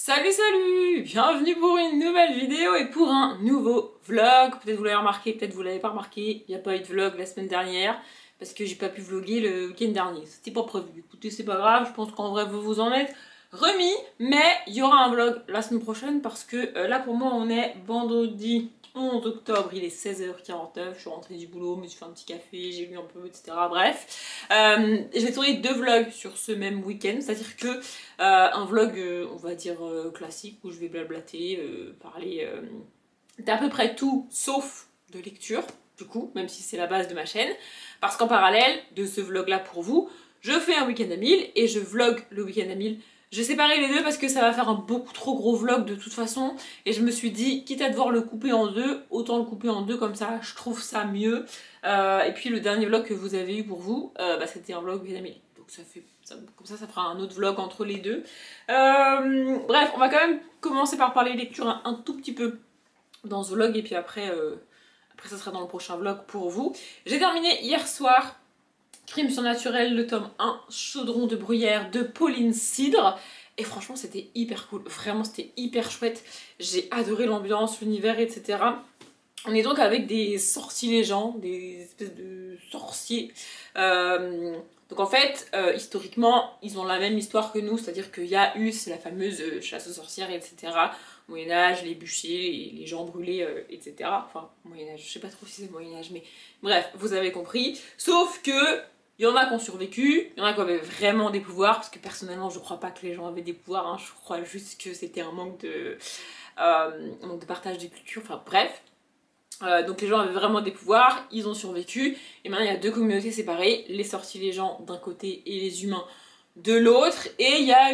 Salut salut! Bienvenue pour une nouvelle vidéo et pour un nouveau vlog. Peut-être vous l'avez remarqué, peut-être vous l'avez pas remarqué, il n'y a pas eu de vlog la semaine dernière parce que j'ai pas pu vlogger le week-end dernier. C'était pas prévu. Écoutez, c'est pas grave, je pense qu'en vrai vous vous en êtes remis, mais il y aura un vlog la semaine prochaine parce que là pour moi on est vendredi 11 octobre, il est 16h49, je suis rentrée du boulot, me suis fait un petit café, j'ai lu un peu, etc. Bref, je vais tourner deux vlogs sur ce même week-end, c'est-à-dire que un vlog, on va dire classique, où je vais blablater, parler d'à peu près tout, sauf de lecture, du coup, même si c'est la base de ma chaîne, parce qu'en parallèle de ce vlog-là pour vous, je fais un week-end à 1000 et je vlog le week-end à 1000. J'ai séparé les deux parce que ça va faire un beaucoup trop gros vlog de toute façon et je me suis dit, quitte à devoir le couper en deux, autant le couper en deux comme ça, je trouve ça mieux. Et puis le dernier vlog que vous avez eu pour vous, c'était un vlog week-end à 1000. Donc ça fait, comme ça fera un autre vlog entre les deux. Bref, on va quand même commencer par parler lecture un tout petit peu dans ce vlog et puis après ça sera dans le prochain vlog pour vous. J'ai terminé hier soir Crime surnaturel, le tome 1, Chaudron de bruyère de Pauline Cidre. Et franchement, c'était hyper cool. Vraiment, c'était hyper chouette. J'ai adoré l'ambiance, l'univers, etc. On est donc avec des sortilèges, des espèces de sorciers. Donc en fait, historiquement, ils ont la même histoire que nous, c'est-à-dire qu'il y a eu, c'est la fameuse chasse aux sorcières, etc. Au Moyen-Âge, les bûchers, les gens brûlés, etc. Enfin, Moyen-Âge, je sais pas trop si c'est Moyen-Âge, mais bref, vous avez compris. Sauf que il y en a qui ont survécu, il y en a qui avaient vraiment des pouvoirs, parce que personnellement je crois pas que les gens avaient des pouvoirs, je crois juste que c'était un manque de partage des cultures, enfin bref. Donc les gens avaient vraiment des pouvoirs, ils ont survécu, et maintenant il y a deux communautés séparées, les sortilèges d'un côté et les humains de l'autre, et il y a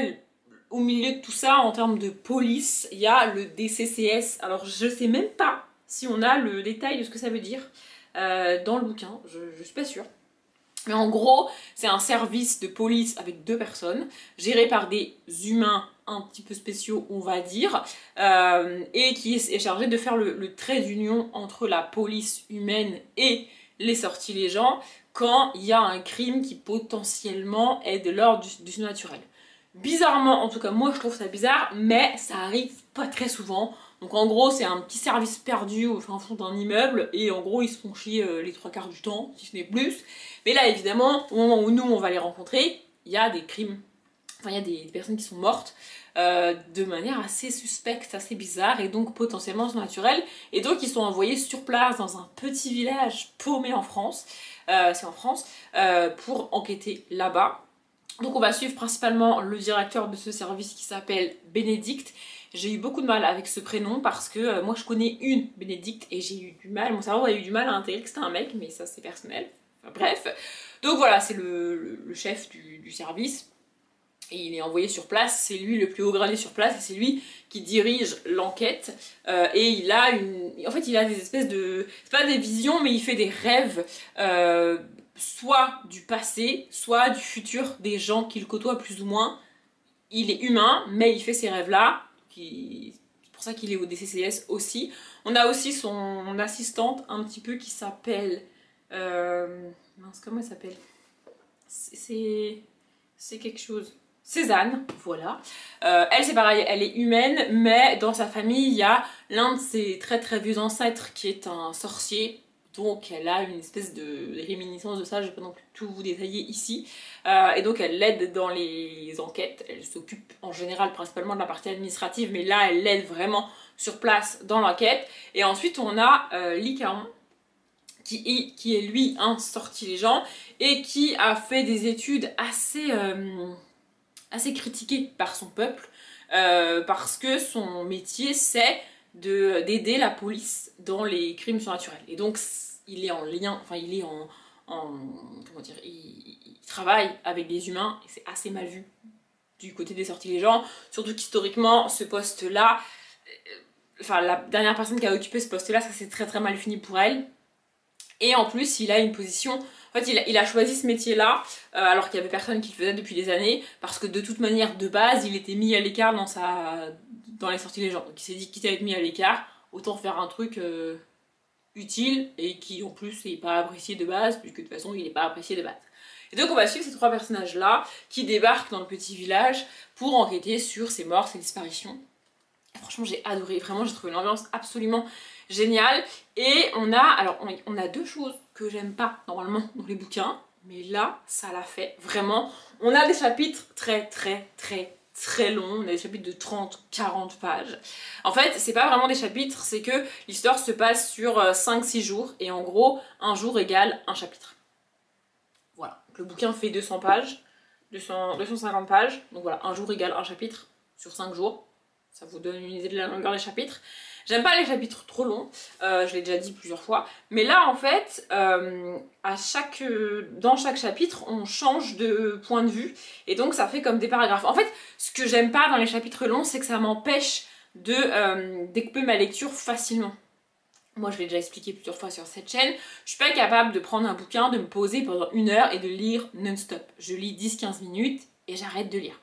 au milieu de tout ça, en termes de police, il y a le DCCS. Alors je sais même pas si on a le détail de ce que ça veut dire dans le bouquin, je suis pas sûre. Mais en gros, c'est un service de police avec deux personnes, géré par des humains un petit peu spéciaux, on va dire, et qui est chargé de faire le trait d'union entre la police humaine et les sortilèges quand il y a un crime qui potentiellement est de l'ordre du surnaturel. Bizarrement, en tout cas moi je trouve ça bizarre, mais ça arrive pas très souvent. Donc en gros c'est un petit service perdu au fin fond d'un immeuble et en gros ils se font chier les trois quarts du temps, si ce n'est plus. Mais là évidemment, au moment où nous on va les rencontrer, il y a des crimes, enfin il y a des personnes qui sont mortes de manière assez suspecte, assez bizarre et donc potentiellement surnaturelle. Et donc ils sont envoyés sur place dans un petit village paumé en France, c'est en France, pour enquêter là-bas. Donc on va suivre principalement le directeur de ce service qui s'appelle Bénédicte. J'ai eu beaucoup de mal avec ce prénom parce que moi je connais une Bénédicte et j'ai eu du mal, mon cerveau a eu du mal à intégrer que c'était un mec, mais ça c'est personnel. Enfin, bref, donc voilà, c'est le chef du service et il est envoyé sur place, c'est lui le plus haut gradé sur place et c'est lui qui dirige l'enquête et il a en fait il a des espèces de, c'est pas des visions mais il fait des rêves soit du passé, soit du futur des gens qu'il côtoie plus ou moins. Il est humain, mais il fait ces rêves-là, c'est pour ça qu'il est au DCCS aussi. On a aussi son assistante un petit peu qui s'appelle... mince, comment elle s'appelle? C'est quelque chose... Cézanne, voilà. Elle c'est pareil, elle est humaine, mais dans sa famille il y a l'un de ses très très vieux ancêtres qui est un sorcier. Donc elle a une espèce de réminiscence de ça, je vais pas non plus tout vous détailler ici. Et donc elle l'aide dans les enquêtes, elle s'occupe en général principalement de la partie administrative, mais là elle l'aide vraiment sur place dans l'enquête. Et ensuite on a Lycaon, qui est lui un sortilège et qui a fait des études assez critiquées par son peuple, parce que son métier c'est d'aider la police dans les crimes surnaturels. Et donc il est en lien, enfin il est comment dire, il travaille avec des humains et c'est assez mal vu du côté des sortilèges, surtout qu'historiquement ce poste là, enfin la dernière personne qui a occupé ce poste là, ça s'est très très mal fini pour elle. Et en plus il a une position, en fait il a choisi ce métier là alors qu'il y avait personne qui le faisait depuis des années, parce que de toute manière de base il était mis à l'écart dans les sortilèges. Donc il s'est dit quitte à être mis à l'écart, autant faire un truc utile et qui en plus n'est pas apprécié de base, puisque de toute façon il n'est pas apprécié de base. Et donc on va suivre ces 3 personnages là qui débarquent dans le petit village pour enquêter sur ces morts, ces disparitions. Et franchement j'ai adoré, vraiment j'ai trouvé l'ambiance absolument géniale. Et on a 2 choses que j'aime pas normalement dans les bouquins, mais là ça l'a fait vraiment. On a des chapitres très long, on a des chapitres de 30-40 pages. En fait, c'est pas vraiment des chapitres, c'est que l'histoire se passe sur 5-6 jours, et en gros, un jour égale un chapitre. Voilà, donc le bouquin fait 200 pages, 250 pages, donc voilà, un jour égale un chapitre sur 5 jours. Ça vous donne une idée de la longueur des chapitres. J'aime pas les chapitres trop longs, je l'ai déjà dit plusieurs fois, mais là en fait, dans chaque chapitre, on change de point de vue, et donc ça fait comme des paragraphes. En fait, ce que j'aime pas dans les chapitres longs, c'est que ça m'empêche de découper ma lecture facilement. Moi je l'ai déjà expliqué plusieurs fois sur cette chaîne, je suis pas capable de prendre un bouquin, de me poser pendant 1 heure et de lire non-stop. Je lis 10-15 minutes et j'arrête de lire.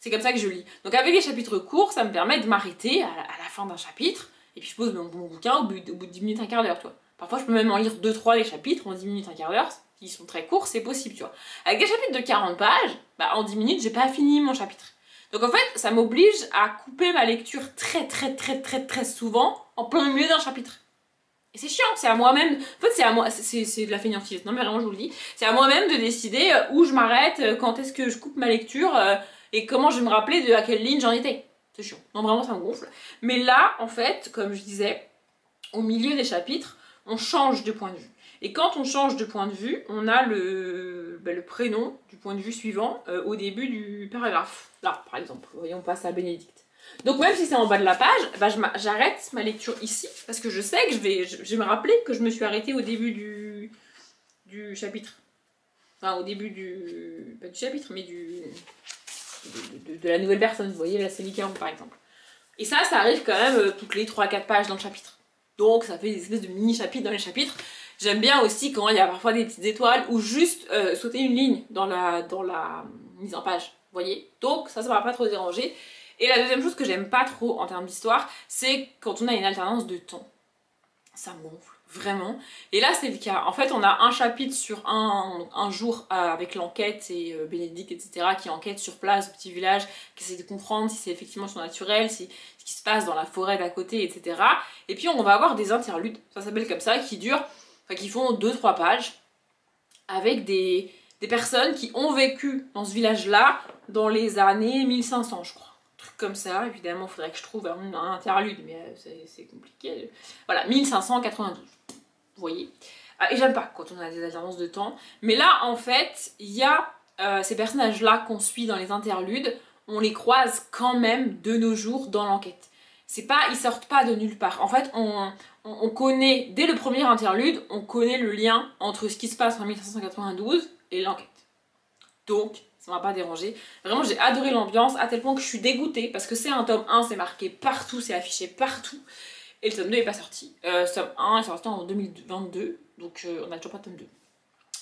C'est comme ça que je lis. Donc avec les chapitres courts, ça me permet de m'arrêter à la fin d'un chapitre, et puis je pose mon bouquin au bout de 10 minutes, un quart d'heure, tu vois. Parfois je peux même en lire 2-3 les chapitres en 10 minutes, un quart d'heure, qui sont très courts, c'est possible, tu vois. Avec des chapitres de 40 pages, bah en 10 minutes, j'ai pas fini mon chapitre. Donc en fait, ça m'oblige à couper ma lecture très souvent en plein milieu d'un chapitre. Et c'est chiant, c'est à moi-même, en fait c'est à moi, c'est de la fainéantise, non mais vraiment je vous le dis, c'est à moi-même de décider où je m'arrête, quand est-ce que je coupe ma lecture, et comment je vais me rappeler de à quelle ligne j'en étais. C'est chiant, non vraiment ça me gonfle. Mais là, en fait, comme je disais, au milieu des chapitres, on change de point de vue. Et quand on change de point de vue, on a le prénom du point de vue suivant au début du paragraphe. Là, par exemple, voyons, on passe à Bénédicte. Donc même si c'est en bas de la page, bah, j'arrête ma lecture ici, parce que je sais que je vais me rappeler que je me suis arrêtée au début du chapitre. Enfin, au début pas du chapitre, mais de la nouvelle personne, vous voyez, là c'est Lycaon par exemple. Et ça arrive quand même toutes les 3-4 pages dans le chapitre. Donc ça fait des espèces de mini-chapitres dans les chapitres. J'aime bien aussi quand il y a parfois des petites étoiles ou juste sauter une ligne dans la mise en page, vous voyez. Donc ça va pas trop déranger. Et la deuxième chose que j'aime pas trop en termes d'histoire, c'est quand on a une alternance de temps. Ça me gonfle, vraiment. Et là c'est le cas. En fait on a un chapitre sur un jour avec l'enquête et Bénédicte, etc. qui enquête sur place au petit village, qui essaie de comprendre si c'est effectivement surnaturel, si ce qui se passe dans la forêt d'à côté, etc. Et puis on va avoir des interludes, ça s'appelle comme ça, qui font 2-3 pages, avec des personnes qui ont vécu dans ce village-là dans les années 1500, je crois. Comme ça, évidemment, il faudrait que je trouve un interlude, mais c'est compliqué. Voilà, 1592, vous voyez. Et j'aime pas quand on a des alternances de temps, mais là, en fait, il y a ces personnages-là qu'on suit dans les interludes, on les croise quand même de nos jours dans l'enquête. C'est pas, ils sortent pas de nulle part. En fait, on connaît, dès le premier interlude, on connaît le lien entre ce qui se passe en 1592 et l'enquête. Donc, ça m'a pas dérangé. Vraiment, j'ai adoré l'ambiance à tel point que je suis dégoûtée parce que c'est un tome 1, c'est marqué partout, c'est affiché partout. Et le tome 2 est pas sorti. Tome 1 est sorti en 2022, donc on n'a toujours pas de tome 2.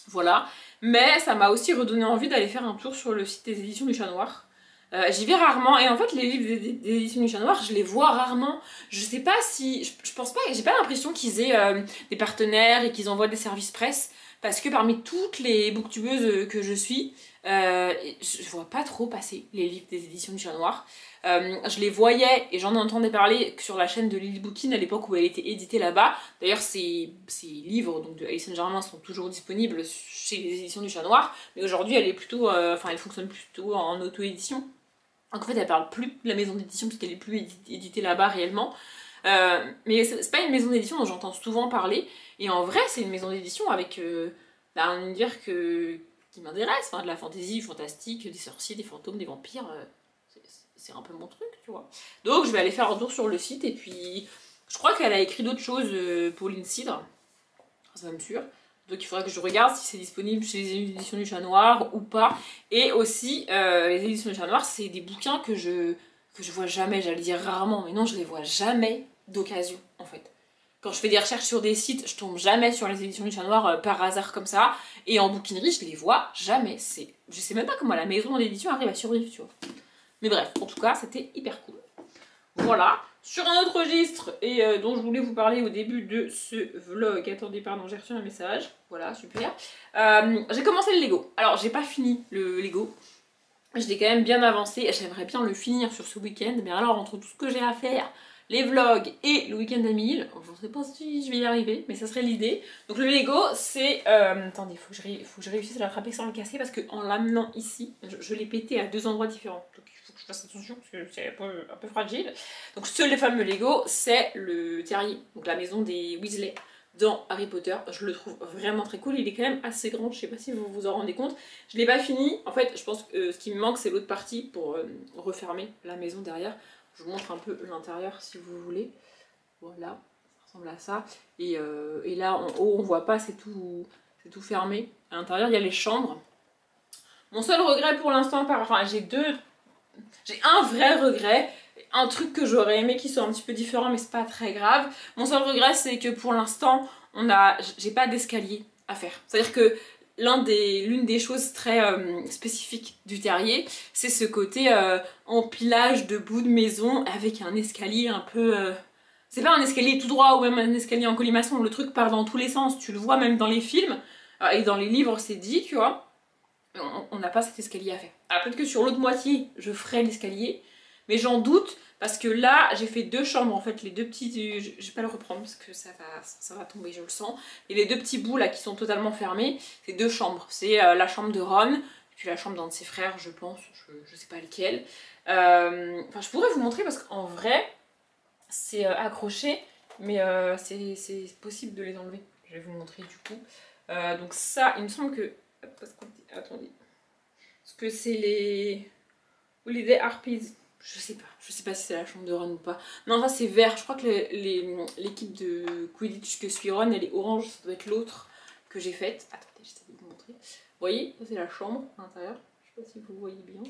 Voilà. Mais ça m'a aussi redonné envie d'aller faire un tour sur le site des éditions du Chat Noir. J'y vais rarement, et en fait les livres des éditions du Chat Noir, je les vois rarement. Je sais pas si... Je pense pas, j'ai pas l'impression qu'ils aient des partenaires et qu'ils envoient des services presse. Parce que parmi toutes les booktubeuses que je suis, je vois pas trop passer les livres des éditions du Chat Noir. Je les voyais et j'en entendais parler sur la chaîne de Lily Bookin à l'époque où elle était éditée là-bas. D'ailleurs, ces livres donc de Alice Saint-Germain sont toujours disponibles chez les éditions du Chat Noir, mais aujourd'hui elle est plutôt, elle fonctionne plutôt en auto-édition. Donc en fait, elle parle plus de la maison d'édition puisqu'elle est plus éditée là-bas réellement. Mais c'est pas une maison d'édition dont j'entends souvent parler, et en vrai c'est une maison d'édition avec un univers qui m'intéresse, enfin, de la fantaisie, fantastique, des sorciers, des fantômes, des vampires, c'est un peu mon truc, tu vois. Donc je vais aller faire un tour sur le site, et puis je crois qu'elle a écrit d'autres choses, Pauline Cidre, c'est même sûr. Donc il faudra que je regarde si c'est disponible chez les éditions du Chat Noir ou pas. Et aussi, les éditions du Chat Noir, c'est des bouquins que je vois jamais, j'allais dire rarement, mais non, je les vois jamais d'occasion, en fait. Quand je fais des recherches sur des sites, je tombe jamais sur les éditions du Chat Noir par hasard comme ça, et en bouquinerie, je les vois jamais. Je sais même pas comment la maison d'édition arrive à survivre, tu vois. Mais bref, en tout cas, c'était hyper cool. Voilà, sur un autre registre et dont je voulais vous parler au début de ce vlog. Attendez, pardon, j'ai reçu un message. Voilà, super. J'ai commencé le Lego. Alors, j'ai pas fini le Lego. Je l'ai quand même bien avancé et j'aimerais bien le finir sur ce week-end. Mais alors, entre tout ce que j'ai à faire, les vlogs et le week-end à 1000, je ne sais pas si je vais y arriver, mais ça serait l'idée. Donc le Lego, c'est... attendez, il faut que je réussisse à l'attraper sans le casser parce qu'en l'amenant ici, je l'ai pété à 2 endroits différents. Donc il faut que je fasse attention parce que c'est un peu fragile. Donc ce fameux Lego, c'est le terrier, donc la maison des Weasley dans Harry Potter. Je le trouve vraiment très cool, il est quand même assez grand, je sais pas si vous vous en rendez compte. Je l'ai pas fini, en fait je pense que ce qui me manque c'est l'autre partie pour refermer la maison derrière. Je vous montre un peu l'intérieur si vous voulez. Voilà, ça ressemble à ça. Et là en haut on voit pas, c'est tout fermé. À l'intérieur il y a les chambres. Mon seul regret pour l'instant, enfin j'ai un vrai regret. Un truc que j'aurais aimé qui soit un petit peu différent mais c'est pas très grave. Mon seul regret c'est que pour l'instant j'ai pas d'escalier à faire. C'est-à-dire que l'une des choses très spécifiques du terrier, c'est ce côté empilage de bouts de maison avec un escalier un peu... C'est pas un escalier tout droit ou même un escalier en colimaçon, le truc part dans tous les sens, tu le vois même dans les films, et dans les livres c'est dit, tu vois. On n'a pas cet escalier à faire. Alors peut-être que sur l'autre moitié, je ferai l'escalier, mais j'en doute parce que là, j'ai fait 2 chambres en fait, les 2 petits... Je vais pas le reprendre parce que ça va tomber, je le sens. Et les 2 petits bouts là qui sont totalement fermés, c'est 2 chambres. C'est la chambre de Ron, et puis la chambre d'un de ses frères, je pense, je sais pas lequel. Enfin, je pourrais vous montrer parce qu'en vrai, c'est accroché, mais c'est possible de les enlever. Je vais vous montrer du coup. Donc ça, il me semble que... Attendez. Est-ce que c'est les... Holiday Harpies? Je sais pas si c'est la chambre de Ron ou pas. Non, ça c'est vert. Je crois que l'équipe de Quidditch que suit Ron, elle est orange. Ça doit être l'autre que j'ai faite. Attendez, j'essaie de vous montrer. Vous voyez, ça c'est la chambre à l'intérieur. Je sais pas si vous voyez bien.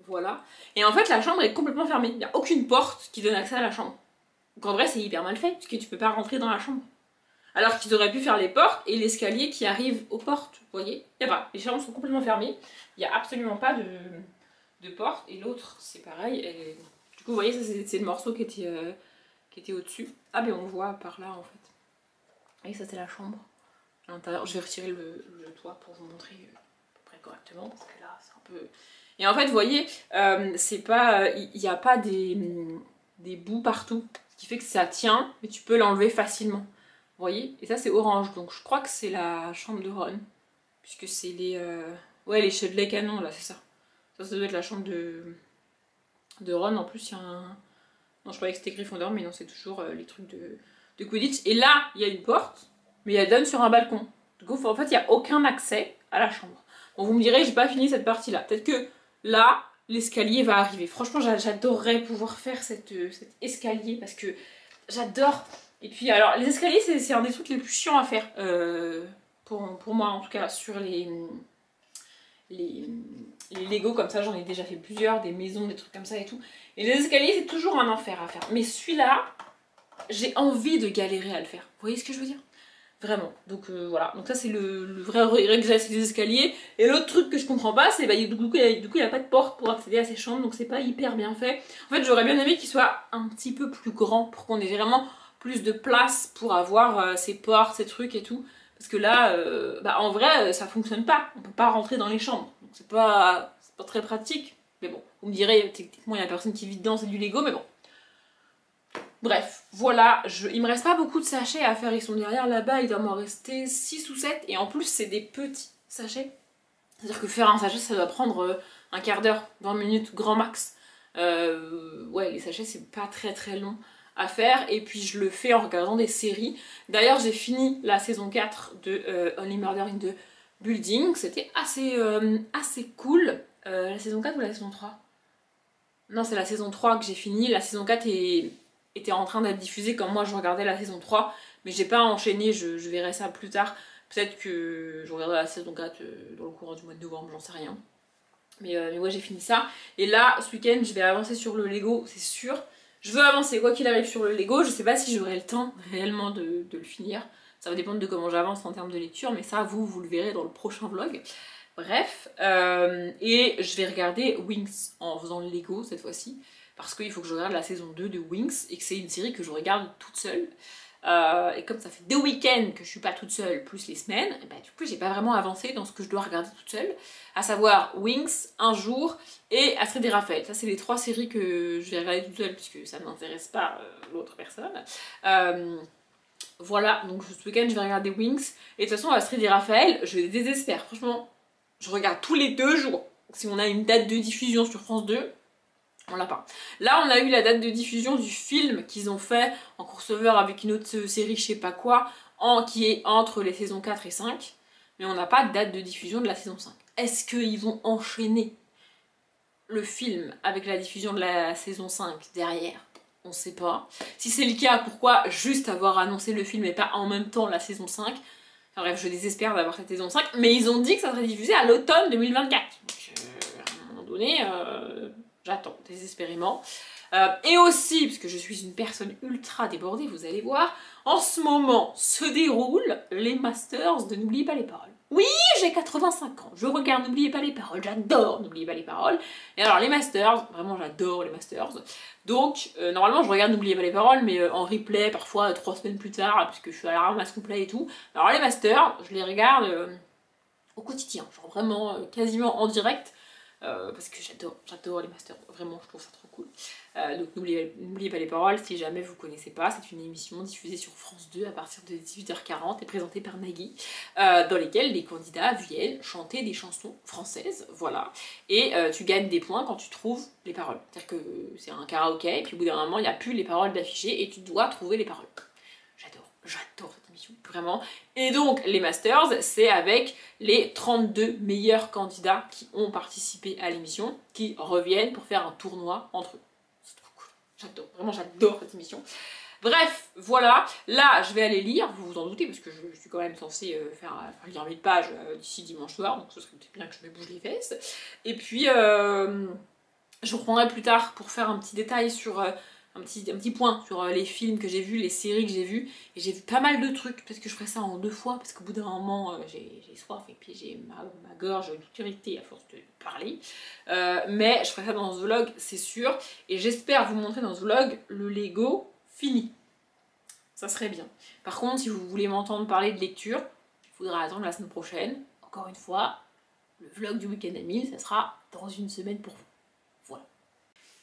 Voilà. Et en fait, la chambre est complètement fermée. Il n'y a aucune porte qui donne accès à la chambre. Donc en vrai, c'est hyper mal fait, parce que tu peux pas rentrer dans la chambre. Alors qu'ils auraient pu faire les portes et l'escalier qui arrive aux portes. Vous voyez? Il n'y a pas. Les chambres sont complètement fermées. Il n'y a absolument pas de porte. Et l'autre, c'est pareil. Du coup, vous voyez, ça c'est le morceau qui était au-dessus. Ah, mais on voit par là, en fait. Et ça, c'est la chambre. À l'intérieur, je vais retirer le toit pour vous montrer à peu près correctement. Parce que là, c'est un peu... Et en fait, vous voyez, c'est pas... Il n'y a pas des bouts partout. Ce qui fait que ça tient, mais tu peux l'enlever facilement. Vous voyez? Et ça c'est orange, donc je crois que c'est la chambre de Ron. Puisque c'est les... Ouais, les Chudley Canons, là, c'est ça. Ça doit être la chambre de Ron. En plus, il y a un... Non, je croyais que c'était Gryffondor, mais non, c'est toujours les trucs de Quidditch. Et là, il y a une porte, mais elle donne sur un balcon. Donc en fait, il n'y a aucun accès à la chambre. Bon, vous me direz, j'ai pas fini cette partie-là. Peut-être que là, l'escalier va arriver. Franchement, j'adorerais pouvoir faire cet escalier, parce que j'adore... Et puis alors les escaliers c'est un des trucs les plus chiants à faire pour moi en tout cas sur les Lego comme ça, j'en ai déjà fait plusieurs, des maisons, des trucs comme ça et tout. Et les escaliers c'est toujours un enfer à faire. Mais celui-là, j'ai envie de galérer à le faire. Vous voyez ce que je veux dire? Vraiment. Donc voilà, donc ça c'est le vrai regret que j'ai, c'est les escaliers. Et l'autre truc que je comprends pas, c'est du coup il n'y a pas de porte pour accéder à ces chambres, donc c'est pas hyper bien fait. En fait j'aurais bien aimé qu'il soit un petit peu plus grand pour qu'on ait vraiment plus de place pour avoir ces portes, ces trucs et tout. Parce que là, en vrai, ça fonctionne pas. On peut pas rentrer dans les chambres. Donc c'est pas très pratique. Mais bon, vous me direz, techniquement, il y a personne qui vit dedans, c'est du Lego, mais bon. Bref, voilà. Il me reste pas beaucoup de sachets à faire. Ils sont derrière là-bas, il doit m'en rester 6 ou 7. Et en plus, c'est des petits sachets. C'est-à-dire que faire un sachet, ça doit prendre un quart d'heure, 20 minutes, grand max. Ouais, les sachets, c'est pas très très long à faire, et puis je le fais en regardant des séries. D'ailleurs j'ai fini la saison 4 de Only Murder in the Building, c'était assez cool. La saison 4 ou la saison 3? Non, c'est la saison 3 que j'ai fini. La saison 4 était en train d'être diffusée quand moi je regardais la saison 3, mais j'ai pas enchaîné, je verrai ça plus tard. Peut-être que je regarderai la saison 4 dans le courant du mois de novembre, j'en sais rien. Mais ouais, j'ai fini ça. Et là, ce week-end, je vais avancer sur le Lego, c'est sûr. Je veux avancer quoi qu'il arrive sur le Lego, je sais pas si j'aurai le temps réellement de le finir. Ça va dépendre de comment j'avance en termes de lecture, mais ça vous le verrez dans le prochain vlog. Bref, et je vais regarder Wings en faisant le Lego cette fois-ci. parce qu'il faut que je regarde la saison 2 de Wings et que c'est une série que je regarde toute seule. Et comme ça fait 2 week-ends que je suis pas toute seule, plus les semaines, et bah, du coup j'ai pas vraiment avancé dans ce que je dois regarder toute seule, à savoir Wings, Un jour et Astrid et Raphaël. Ça c'est les 3 séries que je vais regarder toute seule puisque ça m'intéresse pas l'autre personne. Voilà, donc ce week-end je vais regarder Wings. Et de toute façon Astrid et Raphaël, je les désespère, franchement, je regarde tous les 2 jours. Si on a une date de diffusion sur France 2, on l'a pas. Là, on a eu la date de diffusion du film qu'ils ont fait en crossover avec une autre série, je sais pas quoi, qui est entre les saisons 4 et 5. Mais on n'a pas de date de diffusion de la saison 5. Est-ce qu'ils vont enchaîner le film avec la diffusion de la saison 5 derrière? On sait pas. Si c'est le cas, pourquoi juste avoir annoncé le film et pas en même temps la saison 5? Enfin, bref, je désespère d'avoir cette saison 5. Mais ils ont dit que ça serait diffusé à l'automne 2024. Donc, à un moment donné... j'attends désespérément. Et aussi, parce que je suis une personne ultra débordée, vous allez voir, en ce moment se déroulent les Masters de N'oubliez pas les paroles. Oui, j'ai 85 ans, je regarde N'oubliez pas les paroles, j'adore N'oubliez pas les paroles. Et alors les Masters, vraiment j'adore les Masters. Donc normalement je regarde N'oubliez pas les paroles, mais en replay, parfois 3 semaines plus tard, puisque je suis à la ramasse complet et tout. Alors les Masters, je les regarde au quotidien, genre vraiment quasiment en direct. Parce que j'adore les Masters, vraiment je trouve ça trop cool. Donc n'oubliez pas les paroles, si jamais vous connaissez pas, c'est une émission diffusée sur France 2 à partir de 18h40 et présentée par Nagui, dans lesquelles les candidats viennent chanter des chansons françaises, voilà. Et tu gagnes des points quand tu trouves les paroles. C'est-à-dire que c'est un karaoké et puis au bout d'un moment il n'y a plus les paroles d'afficher et tu dois trouver les paroles. J'adore cette émission, vraiment. Et donc, les Masters, c'est avec les 32 meilleurs candidats qui ont participé à l'émission, qui reviennent pour faire un tournoi entre eux. C'est trop cool. Vraiment j'adore cette émission. Bref, voilà. Là, je vais aller lire, vous vous en doutez, parce que je suis quand même censée faire lire 1000 pages d'ici dimanche soir, donc ce serait peut-être bien que je me bouge les fesses. Et puis, je vous reprendrai plus tard pour faire un petit détail sur... un petit point sur les films que j'ai vus, les séries que j'ai vues, et j'ai vu pas mal de trucs, parce que je ferai ça en 2 fois, parce qu'au bout d'un moment j'ai soif, et puis j'ai ma gorge toute irritée à force de parler, mais je ferai ça dans ce vlog, c'est sûr, et j'espère vous montrer dans ce vlog le Lego fini. Ça serait bien. Par contre, si vous voulez m'entendre parler de lecture, il faudra attendre la semaine prochaine. Encore une fois, le vlog du week-end à 1000, ça sera dans une semaine pour vous. Voilà.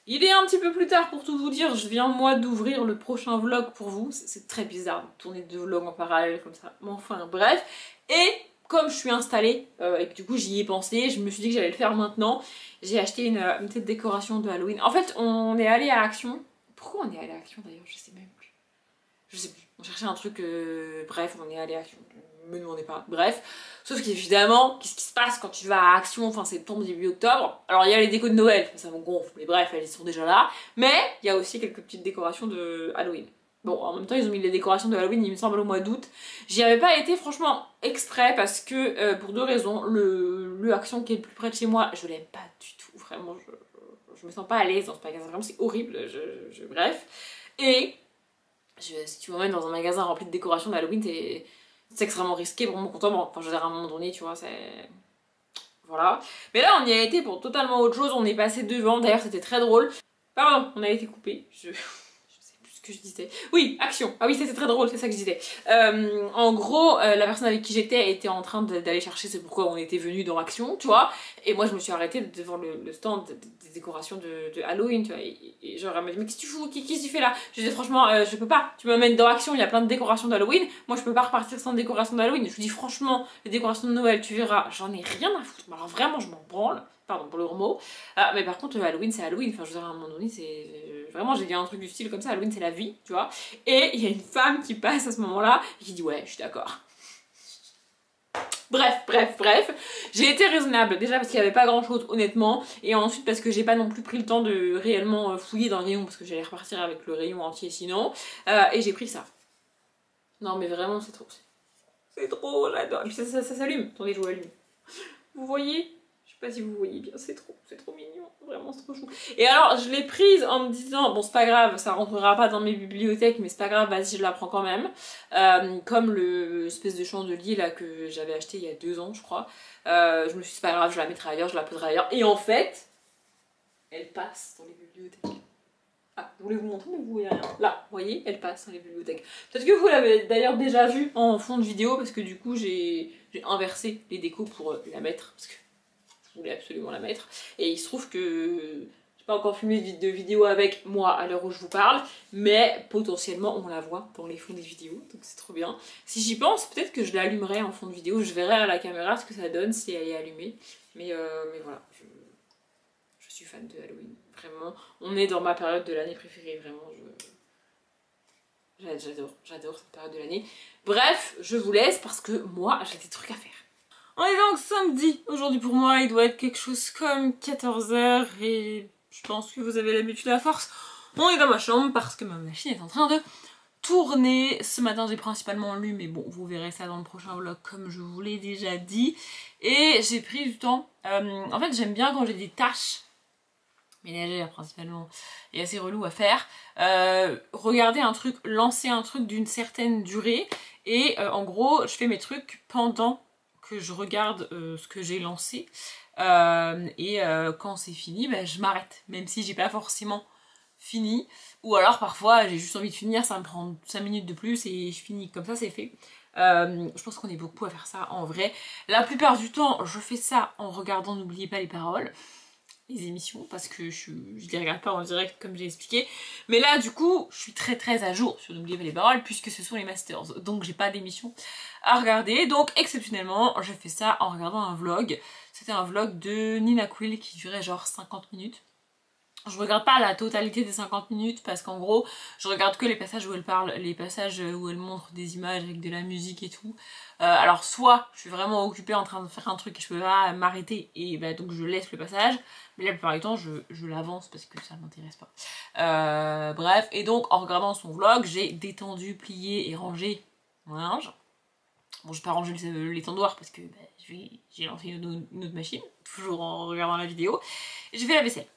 Il est un petit peu plus tard pour tout vous dire, je viens moi d'ouvrir le prochain vlog pour vous. C'est très bizarre de tourner 2 vlogs en parallèle comme ça, mais enfin bref. Et comme je suis installée et que du coup j'y ai pensé, je me suis dit que j'allais le faire maintenant. J'ai acheté une petite décoration de Halloween. En fait on est allé à Action. Pourquoi on est allé à Action d'ailleurs? Je sais même plus. Je sais plus. On cherchait un truc, bref on est allé à Action. Me demandez pas, bref. Sauf qu'évidemment, qu'est-ce qui se passe quand tu vas à Action fin septembre, début octobre? Alors il y a les décos de Noël, ça me gonfle, mais bref, elles sont déjà là. Mais il y a aussi quelques petites décorations de Halloween. Bon, en même temps, ils ont mis les décorations de Halloween, il me semble, au mois d'août. J'y avais pas été, franchement, exprès, parce que, pour 2 raisons. Le Action qui est le plus près de chez moi, je l'aime pas du tout, vraiment, je me sens pas à l'aise dans ce magasin, vraiment, c'est horrible, bref. Et, si tu m'emmènes dans un magasin rempli de décorations d'Halloween, c'est extrêmement risqué pour mon contentement. Enfin, je veux dire, à un moment donné, tu vois, c'est... Voilà. Mais là, on y a été pour totalement autre chose. On est passé devant. D'ailleurs, c'était très drôle. Pardon, on a été coupé. Je sais plus ce que je disais. Oui, Action. Ah oui, c'était très drôle, c'est ça que je disais. En gros, la personne avec qui j'étais était en train d'aller chercher c'est pourquoi on était venu dans Action, tu vois. Et moi, je me suis arrêtée devant le stand des décorations de Halloween, tu vois. Et genre, elle m'a dit, mais qu'est-ce que tu fous? Qu'est-ce que tu fais là? Je disais, franchement, je peux pas. Tu m'amènes dans Action, il y a plein de décorations d'Halloween. Moi, je peux pas repartir sans décoration d'Halloween. Je lui dis, franchement, les décorations de Noël, tu verras, j'en ai rien à foutre. Alors vraiment, je m'en branle. Pardon pour le gros mot. Mais par contre, Halloween, c'est Halloween. Enfin, je veux dire, à un moment donné, c'est... Vraiment, j'ai dit un truc du style comme ça, Halloween, c'est la vie, tu vois. Et il y a une femme qui passe à ce moment-là et qui dit, ouais, je suis d'accord. Bref. J'ai été raisonnable, déjà parce qu'il n'y avait pas grand-chose, honnêtement. Et ensuite, parce que j'ai pas non plus pris le temps de réellement fouiller dans le rayon, parce que j'allais repartir avec le rayon entier sinon. Et j'ai pris ça. Non, mais vraiment, c'est trop... C'est trop, j'adore. Et puis ça s'allume. Attendez, je vous allume. Vous voyez ? Je sais pas si vous voyez bien, c'est trop mignon, vraiment c'est trop chou. Et alors je l'ai prise en me disant, bon c'est pas grave, ça rentrera pas dans mes bibliothèques, mais c'est pas grave, vas-y je la prends quand même. Comme l'espèce de chandelier là que j'avais acheté il y a 2 ans je crois. Je me suis dit c'est pas grave, je la mettrai ailleurs, je la poserai ailleurs. Et en fait, elle passe dans les bibliothèques. Ah, je voulais vous montrer, mais vous voyez rien. Là, vous voyez, elle passe dans les bibliothèques. Peut-être que vous l'avez d'ailleurs déjà vue en fond de vidéo, parce que du coup, j'ai inversé les décos pour la mettre, parce que je voulais absolument la mettre. Et il se trouve que j'ai pas encore filmé de vidéo avec moi à l'heure où je vous parle, mais potentiellement, on la voit dans les fonds des vidéos, donc c'est trop bien. Si j'y pense, peut-être que je l'allumerai en fond de vidéo, je verrai à la caméra ce que ça donne si elle est allumée. Mais voilà, je suis fan de Halloween. Vraiment, on est dans ma période de l'année préférée, vraiment, j'adore cette période de l'année. Bref, je vous laisse parce que moi, j'ai des trucs à faire. On est donc samedi, aujourd'hui pour moi, il doit être quelque chose comme 14 h et je pense que vous avez l'habitude à force. On est dans ma chambre parce que ma machine est en train de tourner. Ce matin, j'ai principalement lu, mais bon, vous verrez ça dans le prochain vlog comme je vous l'ai déjà dit. Et j'ai pris du temps. En fait, j'aime bien quand j'ai des tâches ménagère principalement et assez relou à faire, regarder un truc, lancer un truc d'une certaine durée et en gros je fais mes trucs pendant que je regarde ce que j'ai lancé et quand c'est fini bah, je m'arrête même si j'ai pas forcément fini ou alors parfois j'ai juste envie de finir, ça me prend 5 minutes de plus et je finis comme ça, c'est fait. Je pense qu'on est beaucoup à faire ça en vrai. La plupart du temps je fais ça en regardant N'oubliez pas les paroles, les émissions, parce que je les regarde pas en direct comme j'ai expliqué, mais là du coup je suis très à jour sur N'oubliez pas les paroles puisque ce sont les masters, donc j'ai pas d'émission à regarder, donc exceptionnellement je fais ça en regardant un vlog. C'était un vlog de Nina Quill qui durait genre 50 minutes. Je regarde pas la totalité des 50 minutes parce qu'en gros je regarde que les passages où elle parle, les passages où elle montre des images avec de la musique et tout. Alors soit je suis vraiment occupée en train de faire un truc et je peux pas m'arrêter et bah, donc je laisse le passage, mais la plupart du temps je l'avance parce que ça m'intéresse pas. Bref, et donc en regardant son vlog j'ai détendu, plié et rangé mon linge. Bon, je vais pas ranger l'étendoir parce que bah, j'ai lancé une autre machine, toujours en regardant la vidéo, et j'ai fait la vaisselle.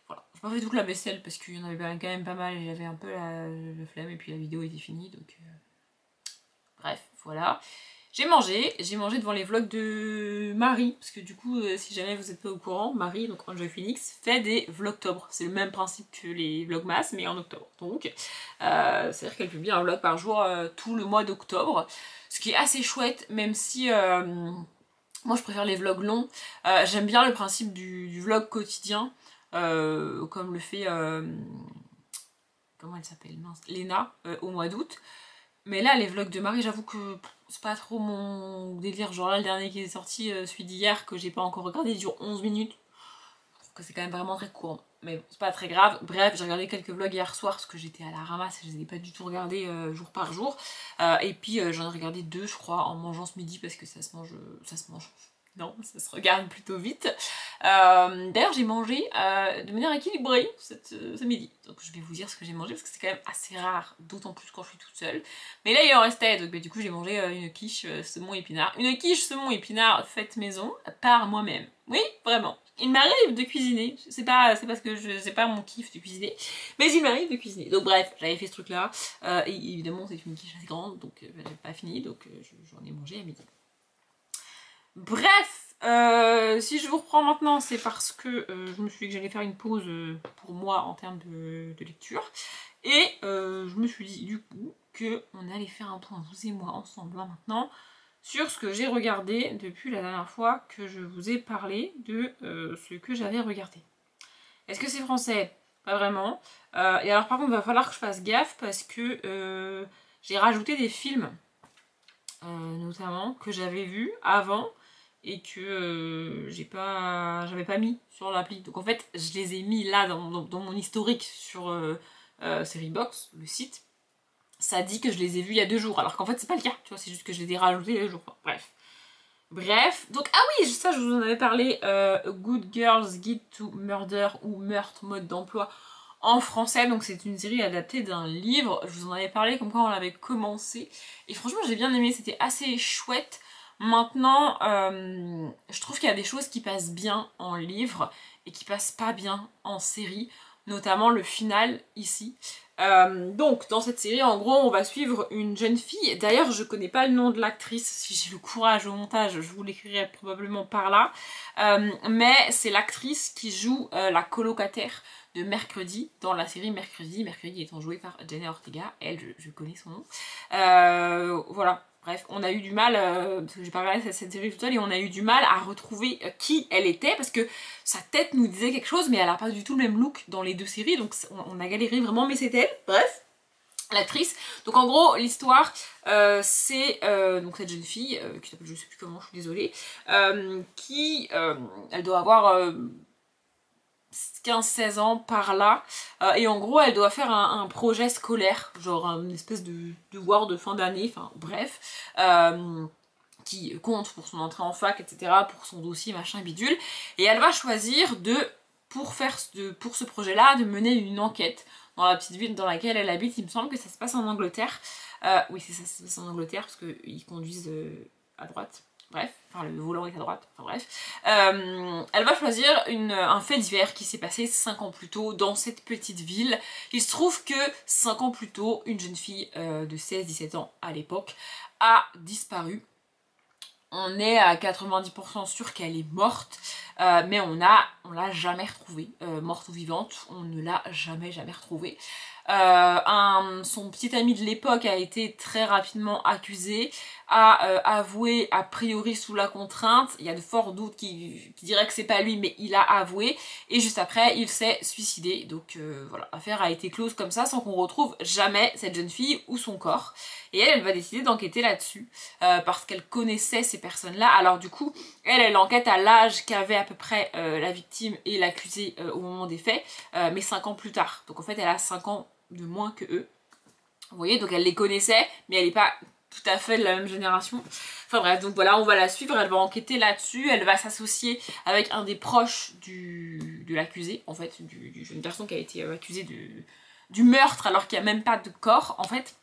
Voilà, j'ai pas fait toute la vaisselle parce qu'il y en avait quand même pas mal et j'avais un peu la flemme et puis la vidéo était finie donc bref, voilà. J'ai mangé devant les vlogs de Marie, parce que du coup, si jamais vous n'êtes pas au courant, Marie, donc Enjoy Phoenix, fait des vlogtobres. C'est le même principe que les vlogmas, mais en octobre. Donc, c'est-à-dire qu'elle publie un vlog par jour tout le mois d'octobre, ce qui est assez chouette, même si moi je préfère les vlogs longs. J'aime bien le principe du vlog quotidien, comme le fait, comment elle s'appelle, mince, Léna, au mois d'août. Mais là, les vlogs de Marie, j'avoue que c'est pas trop mon délire. Genre là, le dernier qui est sorti, celui d'hier, que j'ai pas encore regardé, il dure 11 minutes. Je trouve que c'est quand même vraiment très court. Mais bon, c'est pas très grave. Bref, j'ai regardé quelques vlogs hier soir parce que j'étais à la ramasse et je les ai pas du tout regardés jour par jour. Et puis j'en ai regardé 2, je crois, en mangeant ce midi parce que ça se mange. Non, ça se regarde plutôt vite. D'ailleurs, j'ai mangé de manière équilibrée ce midi. Donc je vais vous dire ce que j'ai mangé parce que c'est quand même assez rare, d'autant plus quand je suis toute seule. Mais là, il en restait, donc du coup, j'ai mangé une quiche saumon épinard. Une quiche saumon épinard faite maison par moi-même. Oui, vraiment. Il m'arrive de cuisiner. C'est parce que c'est pas mon kiff de cuisiner, mais il m'arrive de cuisiner. Donc bref, j'avais fait ce truc-là. Et évidemment, c'est une quiche assez grande, donc j'ai pas fini, donc j'en ai mangé à midi. Bref, si je vous reprends maintenant, c'est parce que je me suis dit que j'allais faire une pause pour moi en termes de lecture. Et je me suis dit du coup qu'on allait faire un point, vous et moi, ensemble, là maintenant, sur ce que j'ai regardé depuis la dernière fois que je vous ai parlé de ce que j'avais regardé. Est-ce que c'est français? Pas vraiment. Et alors par contre, il va falloir que je fasse gaffe parce que j'ai rajouté des films, notamment, que j'avais vus avant et que j'avais pas mis sur l'appli. Donc en fait, je les ai mis là dans mon historique sur Seriebox, le site. Ça dit que je les ai vus il y a 2 jours, alors qu'en fait c'est pas le cas, tu vois, c'est juste que je les ai rajoutés il y a 2 jours. Enfin, bref, donc ah oui, ça je vous en avais parlé, Good Girls Guide to Murder ou Meurtre mode d'emploi en français, donc c'est une série adaptée d'un livre. Je vous en avais parlé comme quoi on l'avait commencé et franchement j'ai bien aimé, c'était assez chouette. Maintenant, je trouve qu'il y a des choses qui passent bien en livre et qui passent pas bien en série, notamment le final ici. Donc dans cette série en gros on va suivre une jeune fille, d'ailleurs je connais pas le nom de l'actrice, si j'ai le courage au montage je vous l'écrirai probablement par là, mais c'est l'actrice qui joue la colocataire de Mercredi dans la série Mercredi étant jouée par Jenna Ortega, elle je connais son nom, voilà. Bref, on a eu du mal, parce que j'ai pas regardé cette série toute seule, et on a eu du mal à retrouver qui elle était, parce que sa tête nous disait quelque chose, mais elle a pas du tout le même look dans les deux séries, donc on a galéré vraiment, mais c'était elle. Bref, l'actrice. Donc en gros, l'histoire, c'est donc cette jeune fille, qui s'appelle je sais plus comment, je suis désolée, qui, elle doit avoir 15-16 ans par là, et en gros elle doit faire un projet scolaire, genre une espèce de devoir de fin d'année, enfin bref, qui compte pour son entrée en fac, etc., pour son dossier machin bidule, et elle va choisir pour ce projet là, de mener une enquête dans la petite ville dans laquelle elle habite. Il me semble que ça se passe en Angleterre, oui c'est ça, ça se passe en Angleterre parce qu'ils conduisent à droite. Bref, enfin le volant est à droite, enfin bref. Elle va choisir un fait divers qui s'est passé 5 ans plus tôt dans cette petite ville. Il se trouve que 5 ans plus tôt, une jeune fille de 16-17 ans à l'époque a disparu. On est à 90% sûr qu'elle est morte, mais on l'a jamais retrouvée, morte ou vivante, on ne l'a jamais retrouvée. Son petit ami de l'époque a été très rapidement accusé, a avoué a priori sous la contrainte. Il y a de forts doutes qui diraient que c'est pas lui, mais il a avoué, et juste après il s'est suicidé. Donc voilà, l'affaire a été close comme ça, sans qu'on retrouve jamais cette jeune fille ou son corps. Et elle va décider d'enquêter là-dessus, parce qu'elle connaissait ces personnes-là. Alors du coup, elle enquête à l'âge qu'avait à peu près la victime et l'accusé au moment des faits, mais 5 ans plus tard. Donc en fait elle a 5 ans de moins que eux. Vous voyez, donc elle les connaissait, mais elle n'est pas tout à fait de la même génération. Enfin bref, donc voilà, on va la suivre, elle va enquêter là-dessus, elle va s'associer avec un des proches de l'accusé, en fait, d'une personne qui a été accusée du meurtre alors qu'il n'y a même pas de corps, en fait.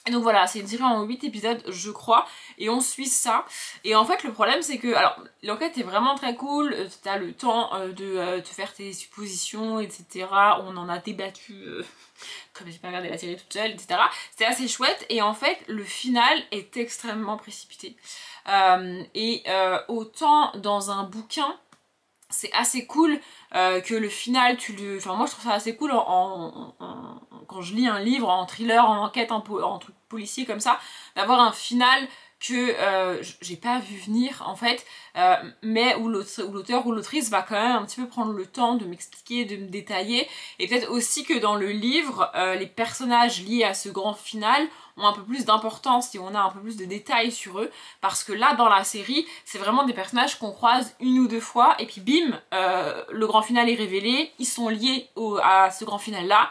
Et donc voilà, c'est une série en 8 épisodes, je crois, et on suit ça. Et en fait, le problème, c'est que, alors, l'enquête est vraiment très cool, t'as le temps de te faire tes suppositions, etc. On en a débattu, comme j'ai pas regardé la série toute seule, etc. C'était assez chouette, et en fait, le final est extrêmement précipité. Autant dans un bouquin, c'est assez cool que le final, enfin moi je trouve ça assez cool quand je lis un livre en thriller, en enquête, en truc policier comme ça, d'avoir un final que j'ai pas vu venir en fait, mais où l'auteur ou l'autrice va quand même un petit peu prendre le temps de m'expliquer, de me détailler, et peut-être aussi que dans le livre, les personnages liés à ce grand final ont un peu plus d'importance et on a un peu plus de détails sur eux, parce que là dans la série c'est vraiment des personnages qu'on croise une ou deux fois et puis bim, le grand final est révélé, ils sont liés à ce grand final là,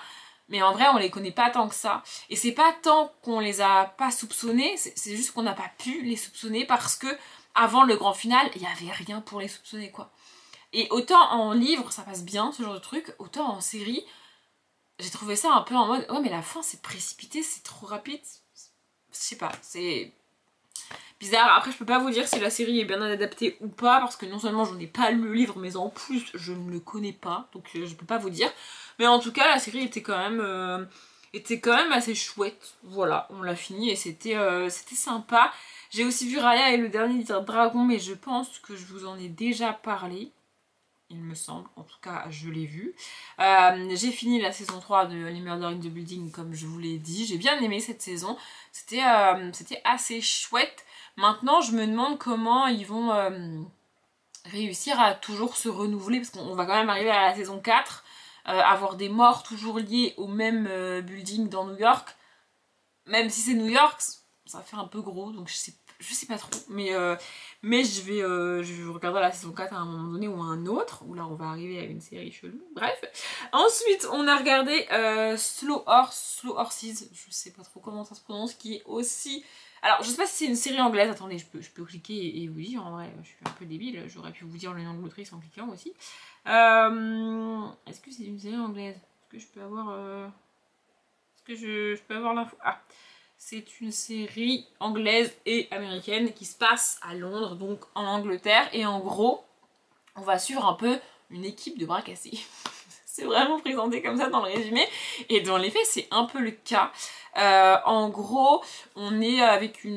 mais en vrai on les connaît pas tant que ça, et c'est pas tant qu'on les a pas soupçonnés, c'est juste qu'on n'a pas pu les soupçonner parce que avant le grand final il y avait rien pour les soupçonner quoi. Et autant en livre ça passe bien ce genre de truc, autant en série j'ai trouvé ça un peu en mode ouais mais la fin c'est précipité, c'est trop rapide, je sais pas, c'est bizarre. Après je peux pas vous dire si la série est bien adaptée ou pas, parce que non seulement j'en ai pas lu le livre, mais en plus je ne le connais pas, donc je peux pas vous dire. Mais en tout cas la série était quand même assez chouette. Voilà, on l'a fini et c'était sympa. J'ai aussi vu Raya et le dernier dragon, mais je pense que je vous en ai déjà parlé. Il me semble, en tout cas je l'ai vu. J'ai fini la saison 3 de Les Murder in the Building comme je vous l'ai dit. J'ai bien aimé cette saison, c'était assez chouette. Maintenant je me demande comment ils vont réussir à toujours se renouveler, parce qu'on va quand même arriver à la saison 4, avoir des morts toujours liés au même building dans New York. Même si c'est New York, ça fait un peu gros, donc je sais pas trop, mais je vais regarder la saison 4 à un moment donné ou à un autre, où là on va arriver à une série chelou, bref. Ensuite on a regardé Slow Horses, je sais pas trop comment ça se prononce, qui est aussi... Alors je sais pas si c'est une série anglaise, attendez, je peux cliquer et vous dire, en vrai je suis un peu débile, j'aurais pu vous dire le nom de l'autrice en cliquant aussi. Est-ce que c'est une série anglaise? Est-ce que je peux avoir... Est-ce que je peux avoir l'info? Ah, c'est une série anglaise et américaine qui se passe à Londres, donc en Angleterre, et en gros, on va suivre un peu une équipe de bras cassés. c'est vraiment présenté comme ça dans le résumé. Et dans les faits, c'est un peu le cas. En gros, on est avec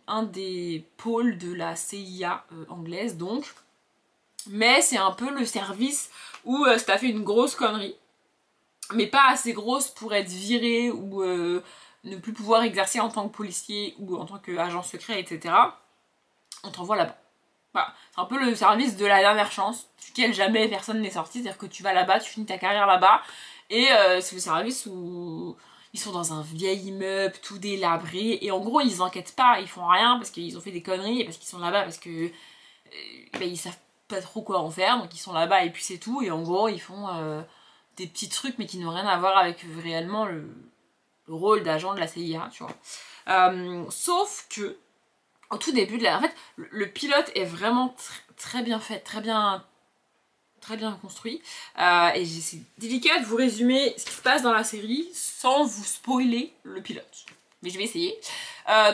un des pôles de la CIA anglaise, donc. Mais c'est un peu le service où si t'as fait une grosse connerie, mais pas assez grosse pour être viré ou ne plus pouvoir exercer en tant que policier ou en tant qu'agent secret, etc. On t'envoie là-bas. Voilà. C'est un peu le service de la dernière chance, duquel jamais personne n'est sorti, c'est-à-dire que tu vas là-bas, tu finis ta carrière là-bas, et c'est le service où ils sont dans un vieil immeuble, tout délabré, et en gros ils enquêtent pas, ils font rien parce qu'ils ont fait des conneries, et parce qu'ils sont là-bas, parce que ils savent pas trop quoi en faire, donc ils sont là-bas et puis c'est tout, et en gros ils font des petits trucs mais qui n'ont rien à voir avec réellement le rôle d'agent de la CIA, tu vois. Sauf que au tout début de la... En fait, le pilote est vraiment très bien fait, très bien construit. Et c'est délicat de vous résumer ce qui se passe dans la série sans vous spoiler le pilote. Mais je vais essayer.